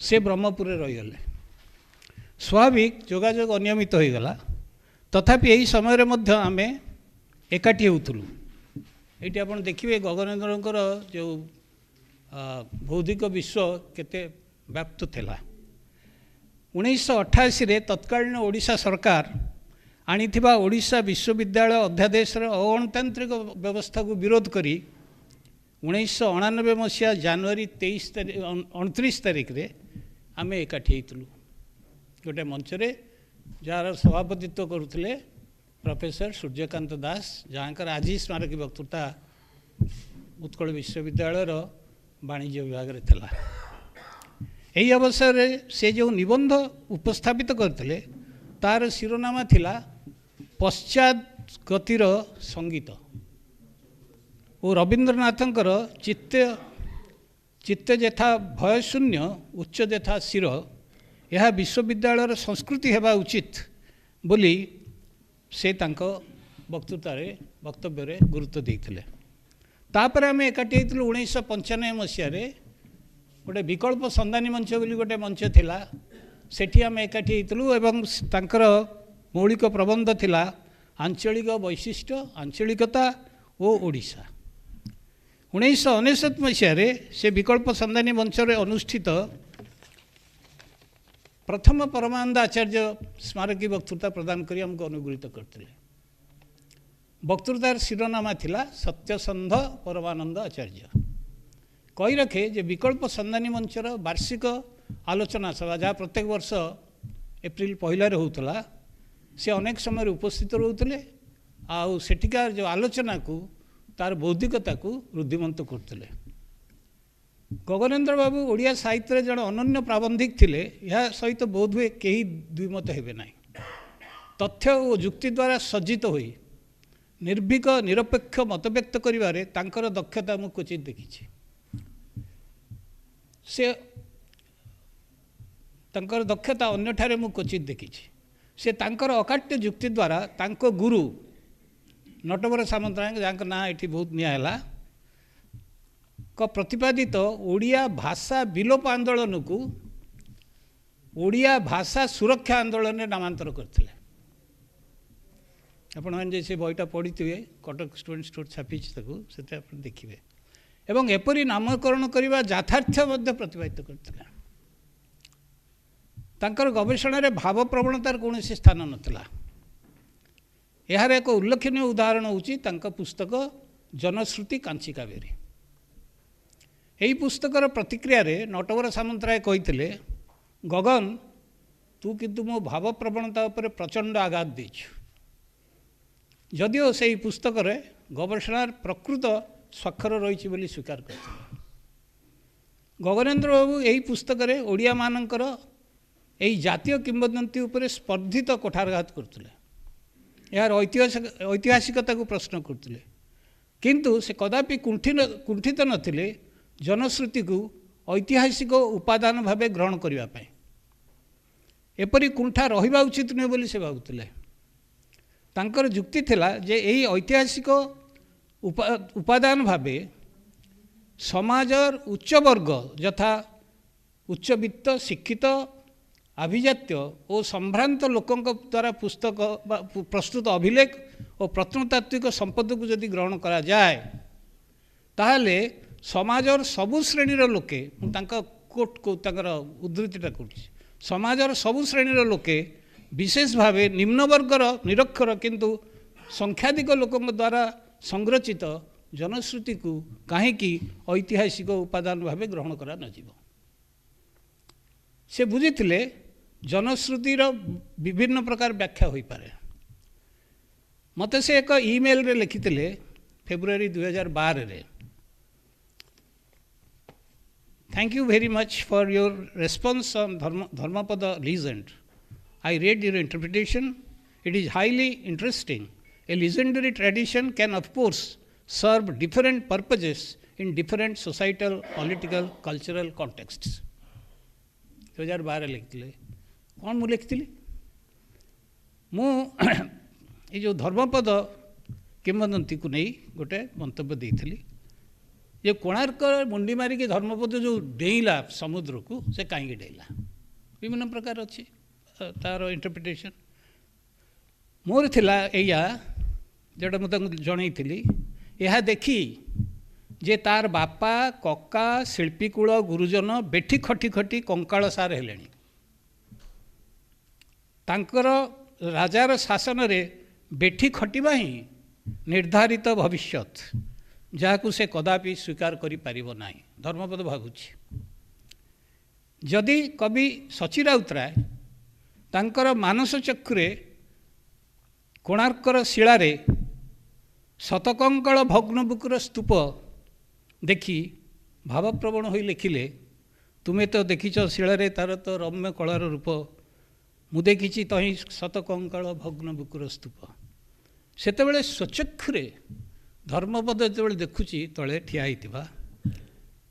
से ब्रह्मपुर रहीगले। स्वाभाविक जोगाजोग अनियमित हो गला तथापि यही समय मध्य आमे एकाठी होतलु। ये आप देखिए गगनेन्द्रंकर जो बौद्धिक विश्व केते व्याप्त थिला। 1988 रे तत्कालीन ओडिशा सरकार आनिथिबा ओडिशा विश्वविद्यालय अध्यादेश अगणतांत्रिक व्यवस्था को विरोध करी 1989 मसीहा जनवरी 29 तारीख रे आमे एकाठी होतलु गोटे मंच रे जार सभापतित्व करुले प्रोफेसर सूर्यकांत दास जहाँकर आज स्मारकी वक्तृता उत्कल विश्वविद्यालय वाणिज्य विभाग रे थिला। ଏହି ଅବସରରେ ସେ ଯେଉଁ ନିବନ୍ଧ ଉପସ୍ଥାପିତ କରିଥିଲେ ତାର ଶିରୋନାମା ଥିଲା ପଶ୍ଚାତ୍ ଗତିର ସଙ୍ଗୀତ ଓ ରବୀନ୍ଦ୍ରନାଥଙ୍କର ଚିତ୍ତ ଯଥା ଭୟଶୂନ୍ୟ ଉଚ୍ଚ ଯଥା ଶିର ଏହା ବିଶ୍ୱବିଦ୍ୟାଳୟର ସଂସ୍କୃତି ହେବା ଉଚିତ ବୋଲି ସେ ତାଙ୍କ ବକ୍ତବ୍ୟରେ ଗୁରୁତ୍ୱ ଦେଇଥିଲେ। ତାପରେ ଆମେ ଏକାଠି ହେଇଥିଲୁ 1995 ମସିହାରେ ଗୋଟେ ବିକଳ୍ପ ସନ୍ଧାନୀ ମଞ୍ଚ ବୋଲି ଗୋଟେ ମଞ୍ଚ ଥିଲା, ସେଠି ଆମେ ଏକାଠି ହେଇଥିଲୁ ଏବଂ ତାଙ୍କର ମୌଳିକ ପ୍ରବନ୍ଧ ଥିଲା ଆଞ୍ଚଳିକ ବୈଶିଷ୍ଟ୍ୟ, ଆଞ୍ଚଳିକତା ଓ ଓଡ଼ିଶା। 1999 ମସିହାରେ ସେ ବିକଳ୍ପ ସନ୍ଧାନୀ ମଞ୍ଚରେ ଅନୁଷ୍ଠିତ ପ୍ରଥମ ପରମାନନ୍ଦ ଆଚାର୍ଯ୍ୟ ସ୍ମାରକୀ ବକ୍ତୃତା ପ୍ରଦାନ କରି ଆମକୁ ଅନୁଗୃହୀତ କରିଥିଲେ। ବକ୍ତୃତାର ଶିରୋନାମା ଥିଲା ସତ୍ୟସନ୍ଧ ପରମାନନ୍ଦ ଆଚାର୍ଯ୍ୟ। କହି ରଖେ ଯେ ବିକଳ୍ପ ସନ୍ଧାନୀ ମଞ୍ଚର ବାର୍ଷିକ ଆଲୋଚନା ସଭା ଯାହା ପ୍ରତ୍ୟେକ ବର୍ଷ ଏପ୍ରିଲ 1ରେ ହେଉଥିଲା, ସେ ଅନେକ ସମୟରେ ଉପସ୍ଥିତ ରହୁଥିଲେ ଆଉ ସେଠିକାର ଯେଉଁ ଆଲୋଚନାକୁ ତାର ବୌଦ୍ଧିକତାକୁ ବୃଦ୍ଧିମନ୍ତ କରୁଥିଲେ। ଗଗନେନ୍ଦ୍ର ବାବୁ ଓଡ଼ିଆ ସାହିତ୍ୟରେ ଜଣେ ଅନନ୍ୟ ପ୍ରାବନ୍ଧିକ ଥିଲେ, ଏହା ସହିତ ବୋଧହୁଏ କେହି ଦ୍ୱିମତ ହେବେ ନାହିଁ। ତଥ୍ୟ ଓ ଯୁକ୍ତି ଦ୍ୱାରା ସଜ୍ଜିତ ହୋଇ ନିର୍ଭୀକ ନିରପେକ୍ଷ ମତବ୍ୟକ୍ତ କରିବାରେ ତାଙ୍କର ଦକ୍ଷତା ମୁଁ କ୍ୱଚିତ ଦେଖିଛି। ତାଙ୍କର ଦକ୍ଷତା ଅନ୍ୟଠାରେ ମୁଁ କ୍ୱଚିତ ଦେଖିଛି। ସେ ତାଙ୍କର ଅକାଟ୍ୟ ଯୁକ୍ତି ଦ୍ୱାରା ତାଙ୍କ ଗୁରୁ ନଟବର ସାମନ୍ତରାୟ, ଯାହାଙ୍କ ନାଁ ଏଠି ବହୁତ ନିଆ ହେଲା, ପ୍ରତିପାଦିତ ଓଡ଼ିଆ ଭାଷା ବିଲୋପ ଆନ୍ଦୋଳନକୁ ଓଡ଼ିଆ ଭାଷା ସୁରକ୍ଷା ଆନ୍ଦୋଳନରେ ନାମାନ୍ତର କରିଥିଲେ। ଆପଣମାନେ ଯେ ସେ ବହିଟା ପଢ଼ିଥିବେ, କଟକ ଷ୍ଟୁଡେଣ୍ଟ ଷ୍ଟୋର ଛାପିଛି ତାକୁ, ସେଥିରେ ଆପଣ ଦେଖିବେ। ଏବଂ ଏପରି ନାମକରଣ କରିବା ଯଥାର୍ଥ ମଧ୍ୟ ପ୍ରତିପାଦିତ କରିଥିଲେ। ତାଙ୍କର ଗବେଷଣାରେ ଭାବପ୍ରବଣତାର କୌଣସି ସ୍ଥାନ ନଥିଲା। ଏହାର ଏକ ଉଲ୍ଲେଖନୀୟ ଉଦାହରଣ ହେଉଛି ତାଙ୍କ ପୁସ୍ତକ ଜନଶ୍ରୁତି କାଞ୍ଚି କାବେରୀ। ଏହି ପୁସ୍ତକର ପ୍ରତିକ୍ରିୟାରେ ନଟବର ସାମନ୍ତରାୟ କହିଥିଲେ, ଗଗନ ତୁ କିନ୍ତୁ ମୋ ଭାବପ୍ରବଣତା ଉପରେ ପ୍ରଚଣ୍ଡ ଆଘାତ ଦେଇଛୁ। ଯଦିଓ ସେହି ପୁସ୍ତକରେ ଗବେଷଣାର ପ୍ରକୃତ ସ୍ୱାକ୍ଷର ରହିଛି ବୋଲି ସ୍ୱୀକାର କରିଥିଲେ। ଗଗନେନ୍ଦ୍ର ବାବୁ ଏହି ପୁସ୍ତକରେ ଓଡ଼ିଆମାନଙ୍କର ଏହି ଜାତୀୟ କିମ୍ବଦନ୍ତୀ ଉପରେ ସ୍ପର୍ଦ୍ଧିତ କୋଠାରଘାତ କରୁଥିଲେ, ଏହାର ଐତିହାସିକତାକୁ ପ୍ରଶ୍ନ କରୁଥିଲେ। କିନ୍ତୁ ସେ କଦାପି କୁଣ୍ଠିତ ନଥିଲେ ଜନଶ୍ରୁତିକୁ ଐତିହାସିକ ଉପାଦାନ ଭାବେ ଗ୍ରହଣ କରିବା ପାଇଁ। ଏପରି କୁଣ୍ଠା ରହିବା ଉଚିତ ନୁହେଁ ବୋଲି ସେ ଭାବୁଥିଲେ। ତାଙ୍କର ଯୁକ୍ତି ଥିଲା ଯେ ଏହି ଐତିହାସିକ ଉପାଦାନ ଭାବେ ସମାଜର ଉଚ୍ଚବର୍ଗ ଯଥା ଉଚ୍ଚବିତ୍ତ, ଶିକ୍ଷିତ, ଆଭିଜାତ୍ୟ ଓ ସମ୍ଭ୍ରାନ୍ତ ଲୋକଙ୍କ ଦ୍ୱାରା ପ୍ରସ୍ତୁତ ଅଭିଲେଖ ଓ ପ୍ରତ୍ନତାତ୍ତ୍ୱିକ ସମ୍ପଦକୁ ଯଦି ଗ୍ରହଣ କରାଯାଏ, ତାହେଲେ ସମାଜର ସବୁ ଶ୍ରେଣୀର ଲୋକେ, ମୁଁ ତାଙ୍କର ଉଦ୍ଧୃତିଟା କରୁଛି, ସମାଜର ସବୁ ଶ୍ରେଣୀର ଲୋକେ ବିଶେଷ ଭାବେ ନିମ୍ନବର୍ଗର ନିରକ୍ଷର କିନ୍ତୁ ସଂଖ୍ୟାଧିକ ଲୋକଙ୍କ ଦ୍ୱାରା ସଂରଚିତ ଜନଶ୍ରୁତିକୁ କାହିଁକି ଐତିହାସିକ ଉପାଦାନ ଭାବେ ଗ୍ରହଣ କରାନଯିବ। ସେ ବୁଝିଥିଲେ ଜନଶ୍ରୁତିର ବିଭିନ୍ନ ପ୍ରକାର ବ୍ୟାଖ୍ୟା ହୋଇପାରେ। ମୋତେ ସେ ଏକ ଇମେଲରେ ଲେଖିଥିଲେ ଫେବୃଆରୀ 2012ରେ, Thank you very much for your response on Dharmapada legend. I read your interpretation. It is highly interesting. A legendary tradition can of course serve different purposes in different societal, political, cultural contexts. 2012 लिखिले कौन मु लिखिली मु ये जो धर्मपद किंवदंती को नहीं गोटे मंतव्य देइथिली ये कोणार्क मुंडी मारिकी धर्मपद जो डेइला समुद्र को से कहीं डेइला विभिन्न प्रकार अच्छी तार इंटरप्रिटेशन मोर थिला एया जोटा मुझे जनई यह देखी जे तार बापा कका शिल्पीकूल गुरुजन बेठी खटी खटी कंकाल सार हेले तांकर राजार शासन रे बेठी खटिबा ही निर्धारित भविष्यत जहाकू से कदापि स्वीकार करि परिबो नाही धर्मपद भाबुछि जदि कवि सची राउतराय तांकर मानस चक्रे कोणार्कर शिलारे शतकंकल भग्नबुकुर स्तूप देखि भावप्रवण होई लिखिले ତୁମେ ତ ଦେଖିଛ ଶିଳରେ ତାର ତ ରମ୍ୟ କଳାର ରୂପ, ମୁଁ ଦେଖିଛି ତହିଁ ଶତ କଙ୍କାଳ ଭଗ୍ନ ବୁକୁର ସ୍ତୂପ। ସେତେବେଳେ ସ୍ୱଚକ୍ଷୁରେ ଧର୍ମପଦ ଯେତେବେଳେ ଦେଖୁଛି ତଳେ ଠିଆ ହେଇଥିବା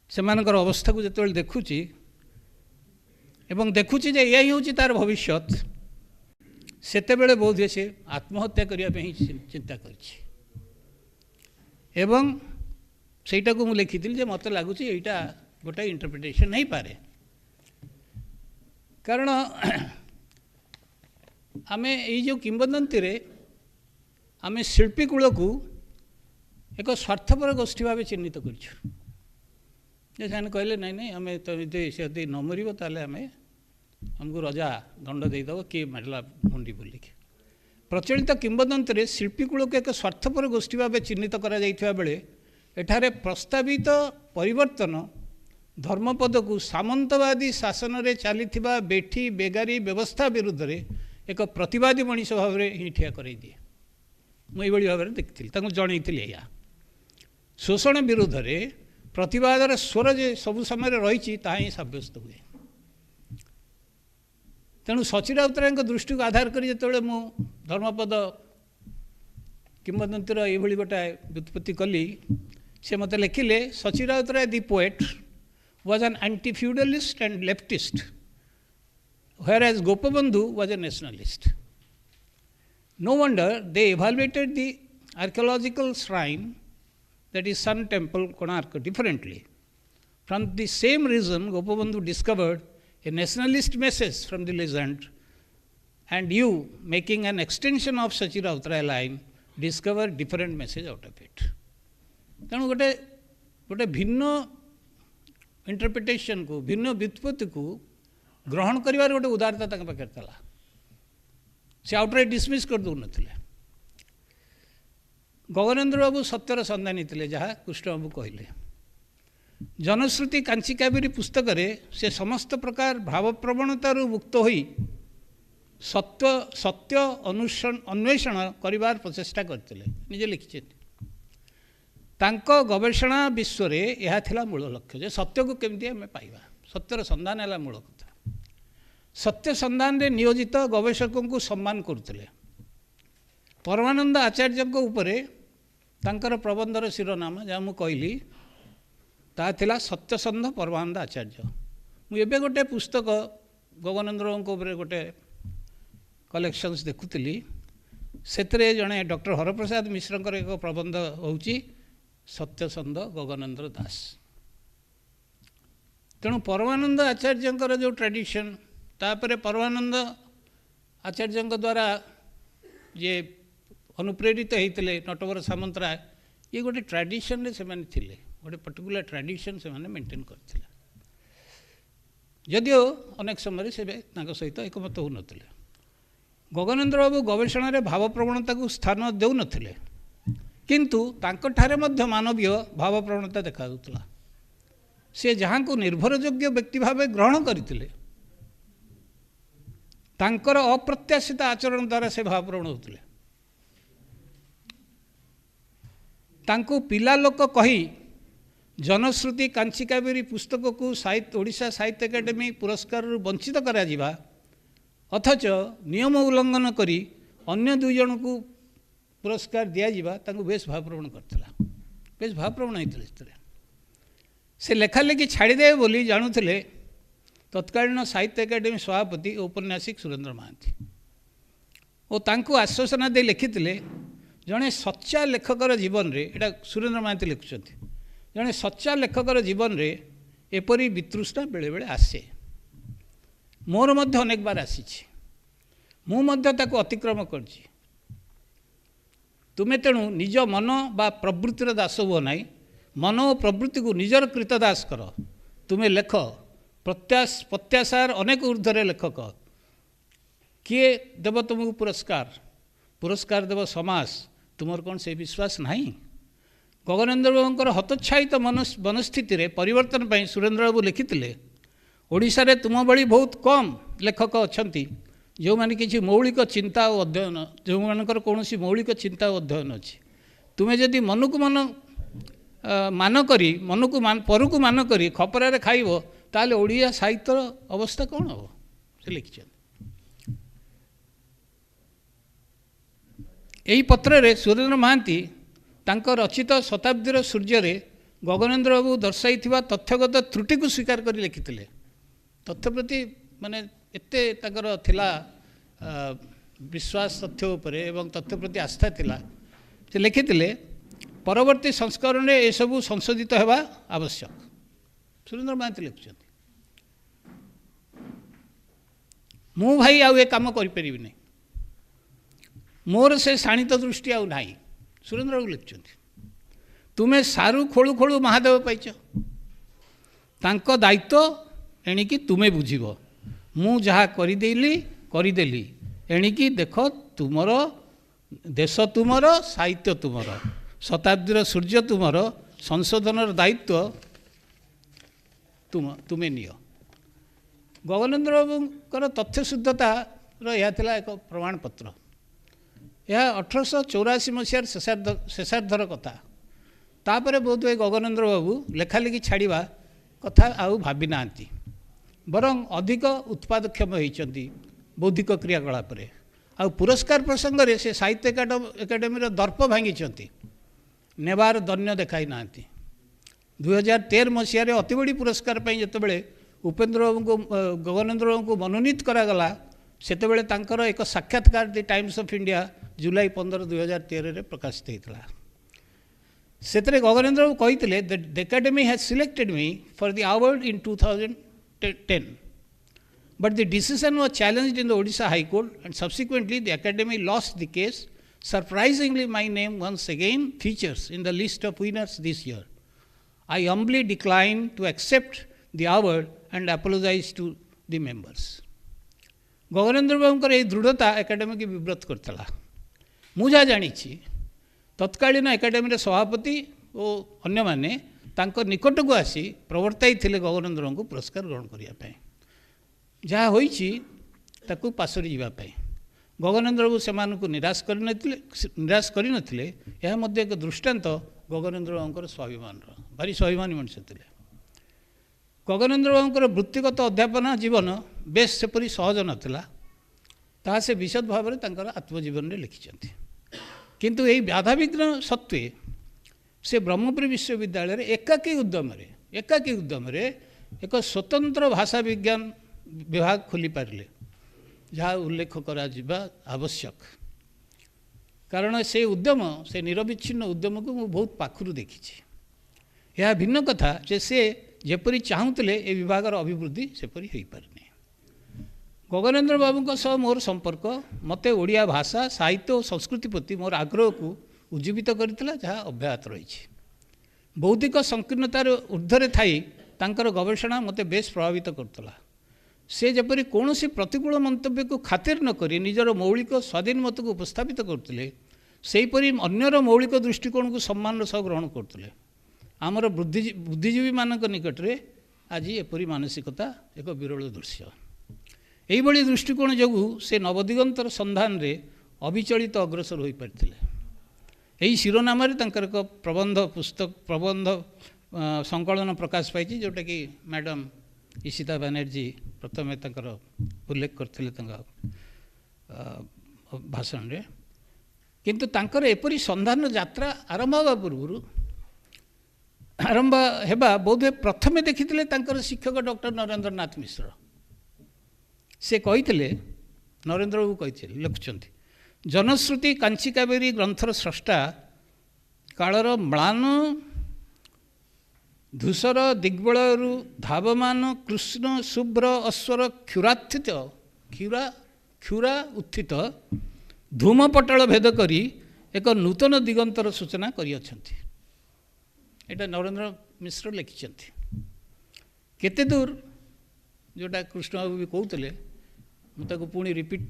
ସେମାନଙ୍କର ଅବସ୍ଥାକୁ ଯେତେବେଳେ ଦେଖୁଛି ଏବଂ ଦେଖୁଛି ଯେ ଏହା ହିଁ ହେଉଛି ତା'ର ଭବିଷ୍ୟତ, ସେତେବେଳେ ବୋଧହୁଏ ସେ ଆତ୍ମହତ୍ୟା କରିବା ପାଇଁ ଚିନ୍ତା କରିଛି। ଏବଂ ସେଇଟାକୁ ମୁଁ ଲେଖିଥିଲି ଯେ ମୋତେ ଲାଗୁଛି ଏଇଟା ଗୋଟେ ଇଣ୍ଟରପ୍ରିଟେସନ୍ ହେଇପାରେ। କାରଣ ଆମେ ଏଇ ଯେଉଁ କିମ୍ବଦନ୍ତୀରେ ଆମେ ଶିଳ୍ପୀ କୂଳକୁ ଏକ ସ୍ୱାର୍ଥପର ଗୋଷ୍ଠୀ ଭାବେ ଚିହ୍ନିତ କରିଛୁ। ଯେ ସେମାନେ କହିଲେ ନାଇଁ ନାଇଁ ଆମେ ତ ଯଦି ସେ ଯଦି ନ ମରିବ ତାହେଲେ ଆମକୁ ରଜା ଦଣ୍ଡ ଦେଇଦେବ, କିଏ ମାରିଲା ମୁଣ୍ଡି ବୋଲିକି। ପ୍ରଚଳିତ କିମ୍ବଦନ୍ତୀରେ ଶିଳ୍ପୀ କୂଳକୁ ଏକ ସ୍ୱାର୍ଥପର ଗୋଷ୍ଠୀ ଭାବେ ଚିହ୍ନିତ କରାଯାଇଥିବା ବେଳେ ଏଠାରେ ପ୍ରସ୍ତାବିତ ପରିବର୍ତ୍ତନ ଧର୍ମପଦକୁ ସାମନ୍ତବାଦୀ ଶାସନରେ ଚାଲିଥିବା ବେଠି ବେଗାରୀ ବ୍ୟବସ୍ଥା ବିରୁଦ୍ଧରେ ଏକ ପ୍ରତିବାଦୀ ମଣିଷ ଭାବରେ ହିଁ ଠିଆ କରାଇଦିଏ। ମୁଁ ଏଇଭଳି ଭାବରେ ଦେଖିଥିଲି, ତାଙ୍କୁ ଜଣେଇଥିଲି ଏଇଆ। ଶୋଷଣ ବିରୁଦ୍ଧରେ ପ୍ରତିବାଦର ସ୍ୱର ଯେ ସବୁ ସମୟରେ ରହିଛି ତାହା ହିଁ ସାବ୍ୟସ୍ତ ହୁଏ। ତେଣୁ ସଚୀ ରାଉତରାୟଙ୍କ ଦୃଷ୍ଟିକୁ ଆଧାର କରି ଯେତେବେଳେ ମୁଁ ଧର୍ମପଦ କିମ୍ବଦନ୍ତୀର ଏଇଭଳି ଗୋଟାଏ ବ୍ୟୁତ୍ପତ୍ତି କଲି, ସେ ମୋତେ ଲେଖିଲେ ସଚୀ ରାଉତରାୟ ଦି poet was an anti-feudalist and leftist, whereas Gopabandhu was a nationalist. No wonder they evaluated the archaeological shrine, that is Sun Temple, Konark, differently. From the same reason, Gopabandhu discovered a nationalist message from the legend, and you, making an extension of Sachi Rautaraya line, discover different message out of it. ତେଣୁ ଗୋଟେ ଭିନ୍ନ ଇଣ୍ଟରପ୍ରିଟେସନକୁ, ଭିନ୍ନ ବ୍ୟୁତ୍ପତ୍ତିକୁ ଗ୍ରହଣ କରିବାର ଗୋଟେ ଉଦାରତା ତାଙ୍କ ପାଖରେ ଥିଲା। ସେ ଆଉଟ୍ରାଇଟ୍ ଡିସମିସ୍ କରିଦେଉନଥିଲେ। ଗଗନେନ୍ଦ୍ର ବାବୁ ସତ୍ୟର ସନ୍ଧାନୀ ଥିଲେ, ଯାହା କୃଷ୍ଣବାବୁ କହିଲେ। ଜନଶ୍ରୁତି କାଞ୍ଚି କାବେରୀ ପୁସ୍ତକରେ ସେ ସମସ୍ତ ପ୍ରକାର ଭାବପ୍ରବଣତାରୁ ମୁକ୍ତ ହୋଇ ସତ୍ୟ ଅନ୍ୱେଷଣ କରିବାର ପ୍ରଚେଷ୍ଟା କରିଥିଲେ, ନିଜେ ଲିଖିଛନ୍ତି। ତାଙ୍କ ଗବେଷଣା ବିଶ୍ୱରେ ଏହା ଥିଲା ମୂଳ ଲକ୍ଷ୍ୟ ଯେ ସତ୍ୟକୁ କେମିତି ଆମେ ପାଇବା, ସତ୍ୟର ସନ୍ଧାନ ହେଲା ମୂଳ କଥା। ସତ୍ୟ ସନ୍ଧାନରେ ନିୟୋଜିତ ଗବେଷକଙ୍କୁ ସମ୍ମାନ କରୁଥିଲେ। ପରମାନନ୍ଦ ଆଚାର୍ଯ୍ୟଙ୍କ ଉପରେ ତାଙ୍କର ପ୍ରବନ୍ଧର ଶିରୋନାମ ଯାହା ମୁଁ କହିଲି ତାହା ଥିଲା ସତ୍ୟସନ୍ଧ ପରମାନନ୍ଦ ଆଚାର୍ଯ୍ୟ। ମୁଁ ଏବେ ଗୋଟେ ପୁସ୍ତକ ଗଗନେନ୍ଦ୍ରଙ୍କ ଉପରେ ଗୋଟେ କଲେକ୍ସନ୍ସ ଦେଖୁଥିଲି, ସେଥିରେ ଜଣେ ଡକ୍ଟର ହରପ୍ରସାଦ ମିଶ୍ରଙ୍କର ଏକ ପ୍ରବନ୍ଧ ହେଉଛି ସତ୍ୟସନ୍ଧ ଗଗନେନ୍ଦ୍ର ଦାସ। ତେଣୁ ପରମାନନ୍ଦ ଆଚାର୍ଯ୍ୟଙ୍କର ଯେଉଁ ଟ୍ରାଡ଼ିସନ୍, ତାପରେ ପରମାନନ୍ଦ ଆଚାର୍ଯ୍ୟଙ୍କ ଦ୍ୱାରା ଯିଏ ଅନୁପ୍ରେରିତ ହେଇଥିଲେ ନଟବର ସାମନ୍ତରାୟ, ଇଏ ଗୋଟେ ଟ୍ରାଡ଼ିସନ୍ରେ ସେମାନେ ଥିଲେ, ଗୋଟେ ପର୍ଟିକୁଲାର ଟ୍ରାଡ଼ିସନ୍ ସେମାନେ ମେଣ୍ଟେନ୍ କରିଥିଲେ। ଯଦିଓ ଅନେକ ସମୟରେ ସେ ତାଙ୍କ ସହିତ ଏକମତ ହେଉନଥିଲେ। ଗଗନେନ୍ଦ୍ର ବାବୁ ଗବେଷଣାରେ ଭାବପ୍ରବଣତାକୁ ସ୍ଥାନ ଦେଉନଥିଲେ, କିନ୍ତୁ ତାଙ୍କଠାରେ ମଧ୍ୟ ମାନବୀୟ ଭାବପ୍ରବଣତା ଦେଖାଯାଉଥିଲା। ସେ ଯାହାଙ୍କୁ ନିର୍ଭରଯୋଗ୍ୟ ବ୍ୟକ୍ତି ଭାବେ ଗ୍ରହଣ କରିଥିଲେ, ତାଙ୍କର ଅପ୍ରତ୍ୟାଶିତ ଆଚରଣ ଦ୍ୱାରା ସେ ଭାବପ୍ରବଣ ହେଉଥିଲେ। ତାଙ୍କୁ ପିଲା ଲୋକ କହି ଜନଶ୍ରୁତି କାଞ୍ଚି କାବେରୀ ପୁସ୍ତକକୁ ଓଡ଼ିଶା ସାହିତ୍ୟ ଏକାଡେମୀ ପୁରସ୍କାରରୁ ବଞ୍ଚିତ କରାଯିବା, ଅଥଚ ନିୟମ ଉଲ୍ଲଙ୍ଘନ କରି ଅନ୍ୟ ଦୁଇ ଜଣଙ୍କୁ ପୁରସ୍କାର ଦିଆଯିବା ତାଙ୍କୁ ବେଶ ଭାବପ୍ରବଣ କରିଥିଲା, ବେଶ ଭାବପ୍ରବଣ ହେଇଥିଲେ। ସେଥିରେ ସେ ଲେଖାଲେଖି ଛାଡ଼ିଦେବେ ବୋଲି ଜାଣୁଥିଲେ ତତ୍କାଳୀନ ସାହିତ୍ୟ ଏକାଡେମୀ ସଭାପତି ଓ ଔପନ୍ୟାସିକ ସୁରେନ୍ଦ୍ର ମହାନ୍ତି, ଓ ତାଙ୍କୁ ଆଶ୍ୱାସନା ଦେଇ ଲେଖିଥିଲେ ଜଣେ ସଚ୍ଚା ଲେଖକର ଜୀବନରେ, ଏଇଟା ସୁରେନ୍ଦ୍ର ମହାନ୍ତି ଲେଖୁଛନ୍ତି, ଜଣେ ସଚ୍ଚା ଲେଖକର ଜୀବନରେ ଏପରି ବିତୃଷ୍ଣା ବେଳେବେଳେ ଆସେ। ମୋର ମଧ୍ୟ ଅନେକ ବାର ଆସିଛି, ମୁଁ ମଧ୍ୟ ତାକୁ ଅତିକ୍ରମ କରିଛି। ତୁମେ ତେଣୁ ନିଜ ମନ ବା ପ୍ରବୃତ୍ତିର ଦାସ ହୁଅ ନାହିଁ, ମନ ଓ ପ୍ରବୃତ୍ତିକୁ ନିଜର କ୍ରୀତଦାସ କର। ତୁମେ ଲେଖ, ପ୍ରତ୍ୟାଶାର ଅନେକ ଊର୍ଦ୍ଧ୍ୱରେ ଲେଖକ। କିଏ ଦେବ ତୁମକୁ ପୁରସ୍କାର? ପୁରସ୍କାର ଦେବ ସମାଜ। ତୁମର କ'ଣ ସେ ବିଶ୍ୱାସ ନାହିଁ? ଗଗନେନ୍ଦ୍ର ବାବୁଙ୍କର ହତୋତ୍ସାହିତ ମନସ୍ଥିତିରେ ପରିବର୍ତ୍ତନ ପାଇଁ ସୁରେନ୍ଦ୍ର ବାବୁ ଲେଖିଥିଲେ, ଓଡ଼ିଶାରେ ତୁମ ଭଳି ବହୁତ କମ୍ ଲେଖକ ଅଛନ୍ତି ଯେଉଁମାନେ କିଛି ମୌଳିକ ଚିନ୍ତା ଓ ଅଧ୍ୟୟନ, ଯେଉଁମାନଙ୍କର କୌଣସି ମୌଳିକ ଚିନ୍ତା ଓ ଅଧ୍ୟୟନ ଅଛି। ତୁମେ ଯଦି ମନକୁ ମାନ କରି, ପରକୁ ମାନ କରି ଖପରାରେ ଖାଇବ, ताहले ओडिया साहित्यर अवस्था कौन हो से लिखिछन। एही पत्र रे सुरेंद्र महांती तांको रचित शताब्दीर सूर्य रे गगनेन्द्र बाबू दर्शाइथिबा तथ्यगत त्रुटि को स्वीकार कर लिखिथिले। तथ्य प्रति माने एते ताकर थिला विश्वास तथ्य उपरे एवं तथ्य प्रति आस्था थिला से लिखिथिले। परवर्ती संस्करण में ये सब संशोधित होगा आवश्यक सुरेंद्र महांती लिखुଛନ୍ତି। मु भाई आउ ए काम करि नहीं मोर से शाणित दृष्टि आउ नाही सुरेंद्र बाबू लिखुଛନ୍ତି। तुम्हें सारू खोलू खोलू महादेव पाइछ तांको दायित्व एणिकी तुम्हें बुझिब मु जहा करदेली एणिकी देख तुमर देश तुमर साहित्य तुमर शताब्दीर सूर्य तुमर संशोधन दायित्व तुम्हें निय। गगनेन्द्र बाबूर तथ्य शुद्धता यह एक प्रमाणपत्र। यह 1884 मसीहार शेषार्धर कथा। तापर बोध हुए गगनेन्द्र बाबू लेखालेखि छाड़ा कथा आउ भावी ना बरं अधिक उत्पादक्षम होती बौद्धिक क्रियाकलाप आ पुरस्कार प्रसंग में से साहित्य एकाडेमी दर्प भांगी नेबार दन्य देखाई ना। 2013 मसीह अति बड़ी पुरस्कार जिते उपेन्द्र बाबू को गगनेन्द्र बाबू को मनोनीत करागला सेतेबेले तांकर एक साक्षात्कार दि टाइम्स ऑफ इंडिया जुलाई 15 2013 रे प्रकाशित होता। सेतरे गगनेन्द्र बाबू कही the academy has selected me for the award in 2010 but the decision was challenged in the Odisha High Court and subsequently the academy lost the case. Surprisingly, my name once again features in the list of winners this year. I humbly decline to accept the award and apologize to the members. Gaganendra बाबूंकर ये दृढ़ता academy की विव्रत करता। मु जहाँ जानी तत्कालीन academy सभापति और अन्य माने तांको निकट को आसी प्रवर्ताई थिले गगनेन्द्र बाबू पुरस्कार ग्रहण करने जहाँ होइछि ताकू पासरी जीवाई। गगनेन्द्र बाबू से निराश करि नथिले यह मध्य एक दृष्टांत गगनेन्द्र बाबूंकर स्वाभिमान भारी स्वाभिमानी मनुष्य थे। गगनेन्द्र बाबूंकर वृत्तिगत अध्यापना जीवन बेस सेपरी सहज नाला ता से विशद भाव में आत्मजीवन में लिखिं किंतु यही बाधाविघ्न सत्वे से ब्रह्मपुरी विश्वविद्यालय एकाकी उद्यम एक स्वतंत्र भाषा विज्ञान विभाग खोली पारे जहाँ उल्लेख करा आवश्यक कारण से उद्यम से निरविच्छिन्न उद्यम को मुझे बहुत पाखु देखी। यह भिन्न कथा जे से जेपरी चाहूले ए विभागर अभिवृद्धि सेपरी हो पारनी। गगनेन्द्र बाबू सह मोर संपर्क मते ओडिया भाषा साहित्य और संस्कृति प्रति मोर आग्रह को उज्जीवित करथिला जहाँ अब्याहत रही। बौद्धिक संकीर्णतार ऊर्ध्वे थाई तांकर गवेषणा मते बेस प्रभावित करतला। से जपरी कौन सी प्रतिकूल मंतव्य को खातिर न करी निजर मौलिक स्वाधीन मत को उपस्थापित करते सेहीपरि अन्यर मौलिक दृष्टिकोण को सम्मान सह ग्रहण करते। आमर बुद्धिजीवी मानक निकट में आज एपरी मानसिकता एक विरल दृश्य। यही दृष्टिकोण जोगु से नवदिगंतर संधान रे अविचलित अग्रसर हो पारथिले। यही शिरोनाम एक प्रबंध पुस्तक प्रबंध संकलन प्रकाश पाई जोटा कि मैडम ईशिता बनर्जी प्रथम उल्लेख करते भाषण रे किंतु तांकर एपरी संधान यात्रा आरंभ होगा पूर्व आरंभ हेबा बोधे प्रथमे देखिथिले तांकर शिक्षक डॉक्टर नरेंद्र नाथ मिश्र। से कहिथिले नरेंद्र बाबू कहिथिले लिखुछंती जनश्रुति कांची कावेरी ग्रंथर स्रष्टा कालर म्लान धूसर दिग्बलयु धावमान कृष्ण शुभ्र अश्वर क्षुरा उत्थित धूमपटल भेद करी एक नूतन दिगंतर सूचना करियछंती। एटा नरेंद्र मिश्र लिखिछंती। केते दूर जोटा कृष्ण बाबू भी कहते मुझे पुणी रिपीट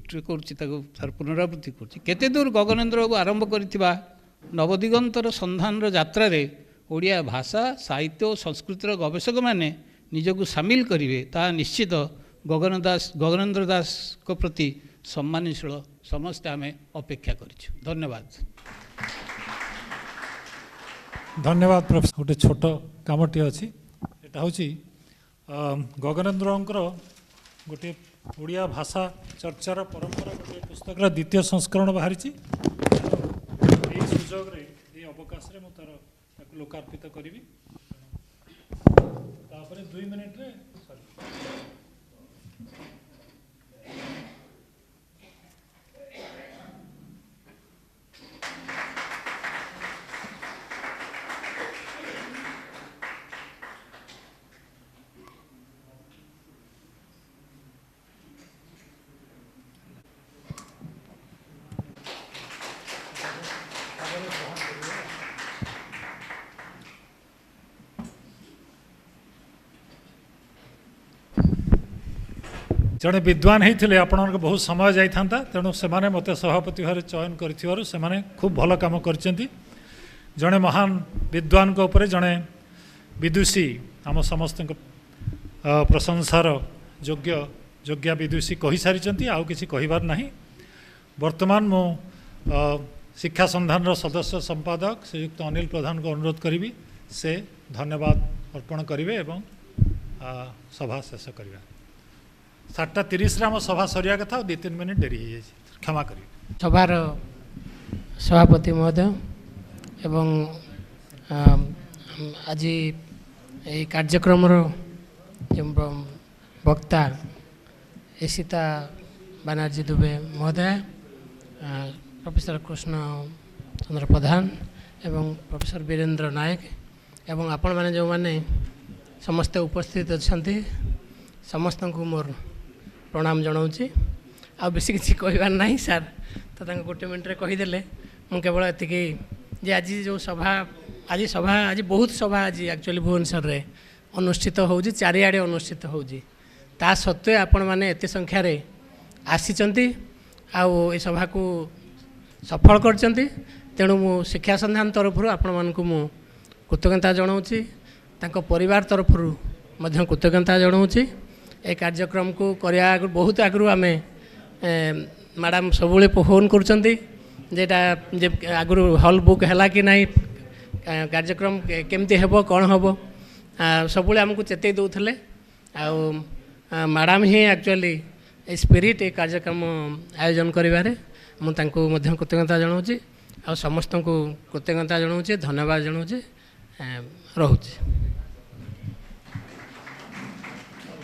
कर पुनरावृत्ति करते दूर गगनेन्द्र बाबू आरंभ करथिबा नवदिगंतर संधान यात्रा रे ओडिया भाषा साहित्य और संस्कृतिर गवेषक माने निजको सामिल करेंगे ता निश्चित गगनेन्द्र दास को प्रति सम्मानशील समस्ते आम अपेक्षा करिछु। धन्यवाद।
धन्यवाद प्रोफेसर। गोटे छोट कामटी अच्छी एटा हूँ गगनेन्द्रଙ୍କର गोटे ओडिया भाषा चर्चार परंपरा गोटे पुस्तकर द्वितीय संस्करण बाहरी सुजोग अवकाश में तार लोकार्पित करी 2 मिनिट रे जड़े विद्वान होते आपण बहुत समय जाता तेणु से मत सभापति भाव चयन कर खूब भल कम कर जड़े महान विद्वान उपर जड़े विदुषी आम समस्त प्रशंसार योग्य योग्य विदुषी कही सारी आउ किसी कहबार ना वर्तमान मु शिक्षा संधान सदस्य संपादक श्रीयुक्त अनिल प्रधान को अनुरोध करी से धन्यवाद अर्पण करेंगे एवं सभा शेष करवा 7:30 आम सभा सरिया कथा 2-3 मिनिट डेरी हो क्षमा करी
सभार सभापति महोदय एवं आज ये कार्यक्रम वक्ता ईशिता बनर्जी दुबे महोदय प्रोफेसर कृष्ण चंद्र प्रधान एवं प्रोफेसर वीरेंद्र नायक एवं आपण मैंने जो मैंने समस्ते उपस्थित अच्छा समस्त को मोर प्रणाम जनाऊँगी आ बेसी किसी कहबार ना सार तो गोटे मिनट कहीदे मु केवल एतिकी जे आज जो सभा आज बहुत सभा आज एक्चुअली भुवनेश्वर रे अनुष्ठित होउजी चारिआडे अनुष्ठित होउजी ता सत्वे आपण माने एते संख्या रे आसीचंती आउ ए सभा को सफल करचंती तेणु मु शिक्षा संधान तरफ आपण मानकु मु कृतज्ञता जनाऊँगी तांको परिवार तरफ मध्य कृतज्ञता जनाऊँगी ए कार्यक्रम को करिया बहुत आगु आम मैडम सब फोन करुँचे जेटा जे आगु हल बुक है कि नहीं कार्यक्रम केमती हेब कौन हम सब आमको चेतई दौले मैडम ही एक्चुअली स्पिरिट ए कार्यक्रम आयोजन करिबारे मु तांको मध्य कृतज्ञता जनाऊँगी आ समस्त को कृतज्ञता जनाऊँगी धन्यवाद जनाऊँगी रोचे।